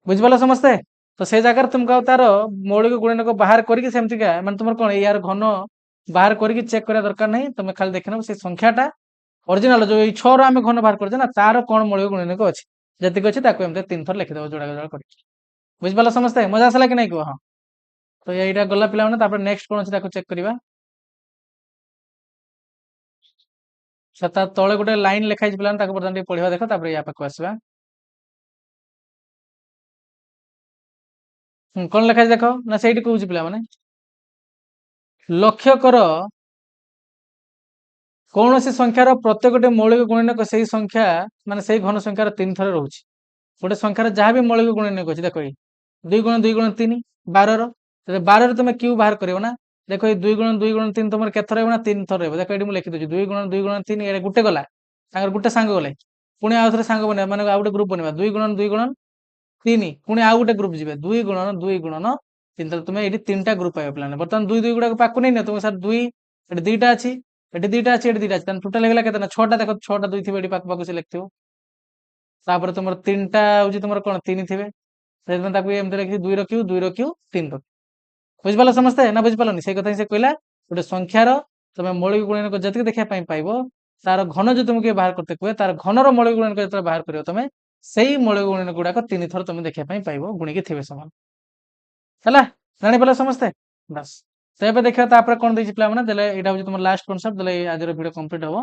ବୁଝିପାରିଲ ସମସ୍ତେ ତ ସେ ଜାଗାରେ ତୁମକୁ ଆଉ ତାର ମୌଳିକ ଗୁଣନକୁ ବାହାର କରିକି ସେମିତିକା ମାନେ ତୁମର କଣ ୟାର ଘନ ବାହାର କରିକି ଚେକ୍ କରିବା ଦରକାର ନାହିଁ ତମେ ଖାଲି ଦେଖିନବ ସେ ସଂଖ୍ୟାଟା ଅରିଜିନାଲ ଯୋଉ ଏଇ 6 ର ଆମେ ଘନ ବାହାର କରୁଛେ ନା ତାର କଣ ମୌଳିକ ଗୁଣନିକ ଅଛି ଯେତିକି ଅଛି ତାକୁ ଏମିତି 3 ଥର ଲେଖିଦବ ଯୋଡା ଯୋଡା କରିକି ବୁଝିପାରିଲ ସମସ୍ତେ ମଜା ଆସିଲା କି ନାଇଁ କୁହ ହଁ ତ ଏଇଟା ଗଲା ପିଲାମାନେ ତାପରେ ନେକ୍ସଟ କଣ ଅଛି ତାକୁ ଚେକ୍ କରିବା ସେ ତା ତଳେ ଗୋଟେ ଲାଇନ ଲେଖା ହେଇଛି ପିଲାମାନେ ତାକୁ ବର୍ତ୍ତମାନ ଟିକେ ପଢିବା ଦେଖ ତାପରେ ୟା ପାଖକୁ ଆସିବା କଣ ଲେଖା ଅଛି ଦେଖ ନା ସେଇଠି କହୁଛି ପିଲାମାନେ ଲକ୍ଷ୍ୟ କର କୌଣସି ସଂଖ୍ୟାର ପ୍ରତ୍ୟେକଟି ମୌଳିକ ଗୁଣନକ ସେଇ ସଂଖ୍ୟା ମାନେ ସେଇ ଘନ ସଂଖ୍ୟାର 3 ଥର ରହୁଛି ଗୋଟେ ସଂଖ୍ୟାର ଯାହା ବି ମୌଳିକ ଗୁଣନକ ଅଛି ଦେଖ ଏଇ 2 ଗୁଣ 2 ଗୁଣ 3 12 ର 12 ତମେ କ୍ୟୁ ବାହାର କରିବ ନା ଦେଖ ଏଇ 2 ଗୁଣ 2 ଗୁଣ 3 ତମର କେତେ ରହିବ ନା 3 ଥର ରହିବ ଦେଖ ଏଠି ମୁଁ ଲେଖି ଦଉଛି 2 ଗୁଣ 2 ଗୁଣ 3 ଏଇଟା ଗୋଟେ ଗଲା ତାଙ୍କର ଗୋଟେ ସାଙ୍ଗ ଗଲେ ପୁଣି ଆଉ ଥରେ ସାଙ୍ଗ ବନେଇବା ମାନେ ଆଉ ଗୋଟେ ଗ୍ରୁପ ବନେଇବା 2 ଗୁଣ 3 ପୁଣି ଆଉ ଗୋଟେ ଗ୍ରୁପ ଯିବେ 2 ଗୁଣନ 3 ତାହେଲେ ତୁମେ ଏଠି 3ଟା ଗ୍ରୁପ ପାଇବ ପିଲାମାନେ ବର୍ତ୍ତମାନ 2 2 ଗୁଡାକୁ ପାଖକୁ ନେଇନ ତୁମେ ସାର୍ 2 ଏଠି 2ଟା ଅଛି ଏଠି 2ଟା ଅଛି ଏଠି 2ଟା ଅଛି ତାହେଲେ ଟୋଟାଲ ହେଇଗଲା କେତେ ନା 6ଟା ଦେଖ 6ଟା 2 ଥିବ ଏଠି ପାଖ ପାଖକୁ ସେ ଲେଖିଥିବ ତାପରେ ତମର 3ଟା ହଉଛି ତମର କଣ 3 ଥିବେ ସେଥିପାଇଁ ତାକୁ ଏମିତି ଲେଖିଛି 2 ର କ୍ୟୁ 3 ର ବୁଝିପାରିଲ ସମସ୍ତେ ନା ବୁଝିପାରିଲନି ସେଇ କଥା ହିଁ ସେ କହିଲା ଗୋଟେ ସଂଖ୍ୟାର ତମେ ମୌଳିକ ଗୁଣନକ ଯେତିକି ଦେଖିବା ପାଇଁ ପାଇବ ତାର ଘନ ଯଦି ତୁମକୁ କିଏ ବାହାର କରତେ କୁହେ ତାର ଘନର ମୌଳିକ ଗୁଣନକ ଯେତେବେଳେ ବାହାର କରିବ ତମେ ସେଇ ମୌଳିକ ଗୁଣନକ ଗୁଡାକ 3 ଥର ତମେ ଦେଖିବା ପାଇଁ ପାଇବ ଗୁଣିକି ଥିବେ ସମାନ ହେଲା ଜାଣିପାରିଲ ସମସ୍ତେ ବାସ୍ ତ ଏବେ ଦେଖିବା ତାପରେ କଣ ଦେଇଛି ପିଲାମାନେ ଦେଲେ ଏଇଟା ହଉଛି ତମର ଲାଷ୍ଟ କନସେପ୍ଟ ଦେଲେ ଆଜିର ଭିଡିଓ କମ୍ପ୍ଲିଟ ହବ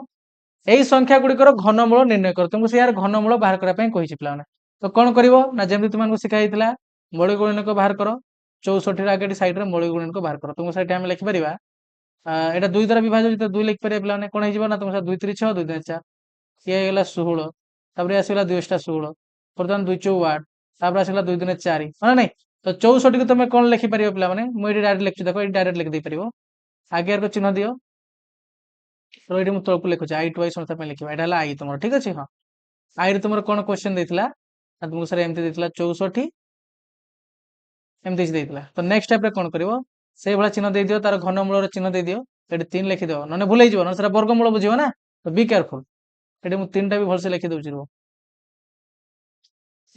ଏଇ ସଂଖ୍ୟା ଗୁଡିକର ଘନମୂଳ ନିର୍ଣ୍ଣୟ କର ତୁମକୁ ସେ ଏହାର ଘନମୂଳ ବାହାର କରିବା ପାଇଁ କହିଛି ପିଲାମାନେ ତ କଣ କରିବ ନା ଯେମିତି ତୁମକୁ ଶିଖା ହେଇଥିଲା ମୌଳିକ ଗୁଣନକ ବାହାର କର 64 ର ଆଗେ ସାଇଡରେ ମୌଳିକ ଗୁଣନକ ବାହାର କର ତୁମକୁ ସେଇଠି ଆମେ ଲେଖିପାରିବା ଏଇଟା 2 ଦ୍ୱାରା ବିଭାଜ୍ୟ ଯେତେ 2 ଲେଖିପାରିବା ପିଲାମାନେ କଣ ହେଇଯିବ ନା ତୁମ 2 3 6 2 2 4 ଇଏ ହେଇଗଲା 16 ତାପରେ ଆସିଗଲା 2 ଟା 16 ବର୍ତ୍ତମାନ 2 4 8 ତାପରେ ଆସିଗଲା 2 2 4 ହଁ ନାଇଁ ତ 64 କୁ ତମେ କଣ ଲେଖିପାରିବ ପିଲାମାନେ ମୁଁ ଏଠି ଡାଇରେକ୍ଟ ଲେଖୁଛି ଦେଖ ଏଠି ଡାଇରେକ୍ଟ ଲେଖି ଦେଇପାରିବ ଆଗେ ଆର ଚିହ୍ନ ଦିଅ ତ ଏଠି ମୁଁ ତଳକୁ ଲେଖୁଛି ଆଇ ଟୁ ଆଇ ସଂଖ୍ୟା ପାଇଁ ଲେଖିବା ଏଇଟା ହେଲା ଆଇ ତମର ଠିକ ଅଛି ହଁ ଆଇ ରେ ତୁମର କଣ କ୍ୱେଶ୍ଚନ ଦେଇଥିଲା ତୁମକୁ ସାର୍ ଏମିତି ଦେଇଥିଲା 64 ଏମିତି ଦେଇଥିଲା ତ ନେକ୍ସଟ ଷ୍ଟେପରେ କଣ କରିବ ସେଇଭଳିଆ ଚିହ୍ନ ଦେଇଦିଅ ତାର ଘନମୂଳର ଚିହ୍ନ ଦେଇଦିଅ ଏଠି 3 ଲେଖିଦେବ ନହେଲେ ଭୁଲ ହେଇଯିବ ନହେଲେ ସେଟା ବର୍ଗମୂଳ ବୁଝିବ ନା ତ ବି କେୟାରଫୁଲ ଏଠି ମୁଁ 3ଟା ବି ଭଲସେ ଲେଖି ଦଉଛି ରୁହ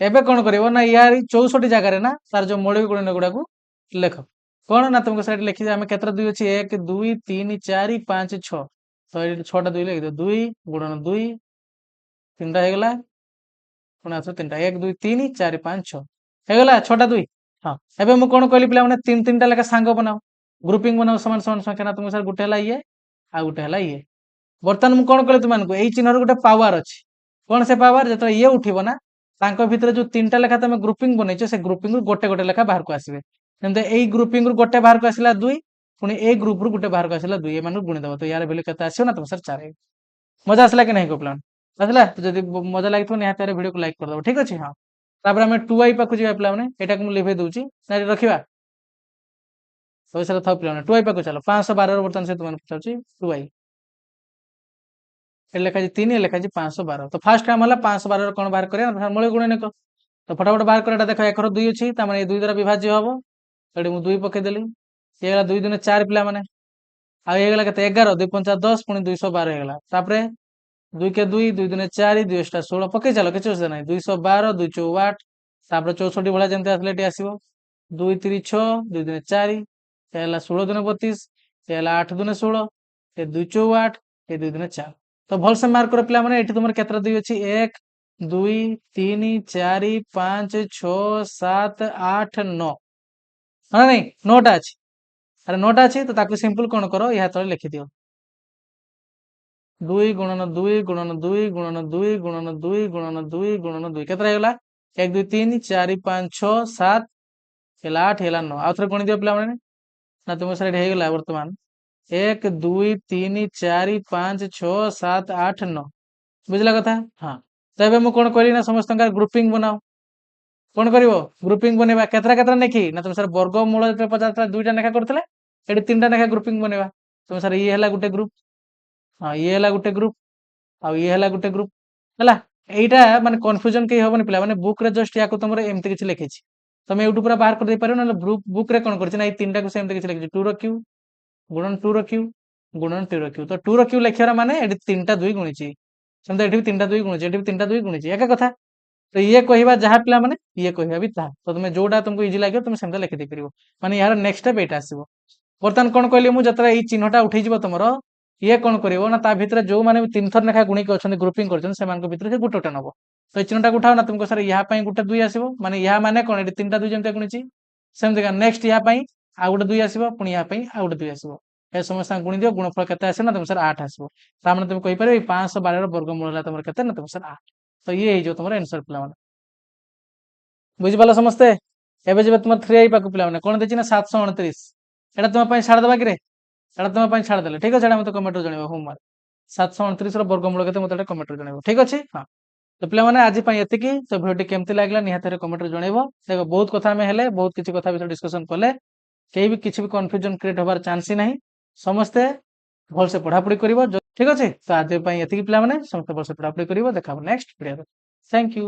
ଏବେ କଣ କରିବ ନା ୟାର 64 ଜାଗାରେ ନା ତାର ଯୋଉ ମୌଳିକ ଗୁଣନ ଗୁଡାକୁ ଲେଖ କଣ ନା ତୁମକୁ ସେଠି ଲେଖି ଆମେ କେତେଟା 2 ଅଛି 1 2 3 4 5 6 ତ ଏଠି 6ଟା 2 ଲେଖିଦିଅ 2 ଗୁଣନ 2 3ଟା ହେଇଗଲା ପୁଣି ଆସ 3ଟା 1 2 3 4 5 6 ହେଇଗଲା 6ଟା 2 ହଁ ଏବେ ମୁଁ କଣ କହିଲି ପିଲାମାନେ 3 ଲେଖା ସାଙ୍ଗ ବନାଅ ଗ୍ରୁपिଂ ବନାଅ ସମାନ ସମାନ ସଂଖ୍ୟା ନା ତୁମ ସାର୍ ଗୋଟେ ହେଲା ଇଏ ଆଉ ଗୋଟେ ହେଲା ଇଏ ବର୍ତ୍ତମାନ ମୁଁ କଣ କଲି ତୁମମାନଙ୍କୁ ଏଇ ଚିହ୍ନର ଗୋଟେ ପାୱାର ଅଛି କଣ ସେ ପାୱାର ଯେତେବେଳେ ଇଏ ଉଠିବ ନା ତାଙ୍କ ଭିତରେ ଯୋଉ 3ଟା ଲେଖା ତମେ ଗ୍ରୁपिଂ ବନେଇଛ ସେ ଗ୍ରୁपिଂ ରୁ ଗୋଟେ ଗୋଟେ ଲେଖା ବାହାରକୁ ଆସିବେ ଯେମିତି ଏଇ ଗ୍ରୁपिଂ ରୁ ଗୋଟେ ବାହାରକୁ ଆସିଲା 2 ପୁଣି ଏଇ ଗ୍ରୁପ ରୁ ଗୋଟେ ବାହାରକୁ ଆସିଲା 2 ଏମାନଙ୍କୁ ଗୁଣିଦେବ ତ ୟାର ଭ୍ୟାଲୁ କେତେ ଆସିବ ନା ତମ ସାର୍ 4 ମଜା ଆସିଲା କି ନାହିଁ କପ୍ଲାନ୍ ଆସିଲା ଯଦି ମଜା ଲାଗିଥିବ ନିହାତି ଭିଡିଓକୁ ଲାଇକ୍ କରିଦେବ ଠିକ ଅଛି ହଁ ତାପରେ ଆମେ 2i ପାଖକୁ ଯିବା ପିଲାମାନେ ଏଟାକୁ ମୁଁ ଲିଭେଇ ଦଉଛି ନା ରଖିବା ପଇସାରେ ଥାଉ ପିଲାମାନେ 2i ପାଖକୁ ଚାଲ 512 ବର୍ତ୍ତମାନ ସେ ତୁମମାନଙ୍କୁ ପଚାରୁଛି 2i ଏଠି ଲେଖା ଅଛି 3 ଲେଖା ଅଛି 512 ତ ଫାର୍ଷ୍ଟ କାମ ହେଲା 512 ର କଣ ବାହାର କରିବା ମୂଳ ଗୁଣନିକ ତ ଫଟାଫଟ ବାହାର କରିବା ଦେଖ 1 ର 2 ଅଛି ତା ମାନେ ଏ 2 ଦ୍ୱାରା ବିଭାଜ୍ୟ ହବ ଏଠି ମୁଁ 2 ପକେଇଦେଲି ଏ ହେଲା 2 2 4 ପିଲାମାନେ ଆଉ ହେଇଗଲା କେତେ 11 2 5 10 ପୁଣି 212 ହେଇଗଲା ତାପରେ 2 के 2 2 2 4 2 16 ପକେଇ ଚାଲ କିଛି ଅସୁବିଧା ନାହିଁ 212 2 4 8 ତାପରେ 64 ଭଳିଆ ଯେମିତି ଆସିଲେ ଏଠି ଆସିବ 2 3 6 2 2 4 ଏ ହେଲା 16 2 32 ଏ ହେଲା 8 2 16 ଏ 2 4 8 ଏ 2 2 4 ତ ଭଲସେ ମାର୍କ କର ପିଲାମାନେ ଏଠି ତୁମର କେତେଟା 2 ଅଛି 1 2 3 4 5 6 7 8 9 ହଁ ନାଇଁ 9ଟା ଅଛି ଆରେ 9ଟା ଅଛି ତ ତାକୁ ସିମ୍ପଲ କଣ କର ଏହା ତଳେ ଲେଖିଦିଅ 2 ଗୁଣନ 2 ଗୁଣନ 2 ଗୁଣନ 2 ଗୁଣନ 2 ଗୁଣନ 2 ଗୁଣନ 2 କେତେ ହେଇଗଲା 1 2 3 4 5 6 7 ହେଲା 8 ହେଲା 9 ଆଉ ଥରେ ଗଣି ଦିଅ ପିଲାମାନେ ନା ତୁମ ସାଇଡ ହେଇଗଲା ବର୍ତ୍ତମାନ 1 2 3 4 5 6 7 8 9 ବୁଝିଲା କଥା ହଁ ତ ଏବେ ମୁଁ କଣ କରିବି ନା ସମସ୍ତଙ୍କର ଗ୍ରୁପିଂ ବନାଅ କଣ କରିବ ଗ୍ରୁପିଂ ବନେଇବା କେତେଟା କେତେଟା ନେଖି ନା ତୁମ ସାର୍ ବର୍ଗ ମୂଳ ଯେତେବେଳେ ପଚାରୁଥିଲା 2ଟା ଲେଖା କରୁଥିଲେ ଏଠି 3ଟା ଲେଖା ଗ୍ରୁପିଂ ବନେଇବା ତୁମ ସାର୍ ଇଏ ହେଲା ଗୋଟେ ଗ୍ରୁପ ହଁ ଇଏ ହେଲା ଗୋଟେ ଗ୍ରୁପ ଆଉ ଇଏ ହେଲା ଗୋଟେ ଗ୍ରୁପ ହେଲା ଏଇଟା ମାନେ କନଫ୍ୟୁଜନ କେହି ହବନି ପିଲା ମାନେ ବୁକ୍ ରେ ଜଷ୍ଟ ୟାକୁ ତମର ଏମିତି କିଛି ଲେଖିଛି ତମେ ୟୁଟ୍ୟୁବ ପୁରା ବାହାର କରିଦେଇ ପାରିବ ନହେଲେ ବୁକ୍ ରେ କଣ କରିଛି ନା ଏଇ 3ଟାକୁ ସେମିତି କିଛି ଲେଖିଛି 2 ର କ୍ୟୁ ଗୁଣନ 2 ର କ୍ୟୁ ଗୁଣନ 2 ର କ୍ୟୁ ତ 2 ର କ୍ୟୁ ଲେଖିବାର ମାନେ ଏଠି 3ଟା 2 ଗୁଣିଛି ସେମିତି ଏଠି ବି 3ଟା 2 ଗୁଣିଛି ଏଠି ବି 3ଟା 2 ଗୁଣିଛି ଏକା କଥା ତ ଇଏ କହିବା ଯାହା ପିଲା ମାନେ ଇଏ କହିବା ବି ତାହା ତ ତମେ ଯୋଉଟା ତୁମକୁ ଇଜି ଲାଗିବ ତମେ ସେମିତି ଲେଖିଦେଇ ପାରିବ ମାନେ ଏହାର ନେକ୍ସଟ ଷ୍ଟେପ ଏଇଟା ଆସିବ ବର୍ତ୍ତମାନ କଣ କହିଲି ମୁଁ ଯେତେବେଳେ ଏଇ ଚିହ୍ନଟା ଉଠେଇଯିବ ତମର ଇଏ କଣ କରିବ ନା ତା ଭିତରେ ଯୋଉମାନେ ବି 3 ଥର ଲେଖା ଗୁଣିକି ଅଛନ୍ତି ଗ୍ରୁପିଂ କରିଛନ୍ତି ସେମାନଙ୍କ ଭିତରେ ସେ ଗୋଟେ ନବ ତ ଏଇ ଚିହ୍ନଟାକୁ ଉଠାଅ ନା ତୁମକୁ ସାର୍ ଏହା ପାଇଁ ଗୋଟେ 2 ଆସିବ ମାନେ ଏହା ମାନେ କଣ ଏଠି 3ଟା 2 ଯେମିତି ଗୁଣିଛି ସେମିତି ନେକ୍ସଟ ଏହା ପାଇଁ ଆଉ ଗୋଟେ 2 ଆସିବ ପୁଣି ଏହା ପାଇଁ ଆଉ ଗୋଟେ 2 ଆସିବ ଏ ସମସ୍ତଙ୍କୁ ଗୁଣି ଦିଅ ଗୁଣଫଳ କେତେ ଆସିବ ନା ତୁମ ସାର୍ 8 ଆସିବ ତାମାନେ ତୁମେ କହିପାରିବ ଏଇ 512 ର ବର୍ଗମୂଳ ହେଲା ତମର କେତେ ନା ତୁମ ସାର୍ 8 ତ ଇଏ ହେଇଯିବ ତମର ଆନ୍ସର ପିଲାମାନେ ବୁଝିପାରିଲ ସମସ୍ତେ ଏବେ ଯିବେ ତୁମର 3i ପାଖକୁ ପିଲାମାନେ କଣ ଦେଇଛି ନା 729 ଏଟା ତୁମ ପାଇଁ ଛାଡିଦେବା କିରେ ଏଟା ତୁମ ପାଇଁ ଛାଡିଦେଲେ ଠିକ ଅଛି ଏଟା ମତେ କମେଣ୍ଟରେ ଜଣେଇବ ହୋମୱାର୍କ 729 ର ବର୍ଗମୂଳ କେତେ ମତେ ଏଟା କମେଣ୍ଟରେ ଜଣେଇବ ଠିକ ଅଛି ହଁ ତ ପିଲାମାନେ ଆଜି ପାଇଁ ଏତିକି ତ ଭିଡିଓଟି କେମିତି ଲାଗିଲା ନିହାତି କମେଣ୍ଟରେ ଜଣେଇବ ଦେଖ ବହୁତ କଥା ଆମେ ହେଲେ ବହୁତ କିଛି କଥା ବିଷୟରେ ଡିସ୍କସନ କଲେ କେହି ବି କିଛି ବି କନଫ୍ୟୁଜନ କ୍ରିଏଟ ହବାର ଚାନ୍ସ ହିଁ ନାହିଁ ସମସ୍ତେ ଭଲସେ ପଢାପଢି କରିବ ଠିକ ଅଛି ତ ଆଜି ପାଇଁ ଏତିକି ପିଲାମାନେ ସମସ୍ତେ ଭଲସେ ପଢାପଢି କରିବ ଦେଖା ହବ ନେକ୍ସଟ ଭିଡିଓରେ ଥ୍ୟାଙ୍କ ୟୁ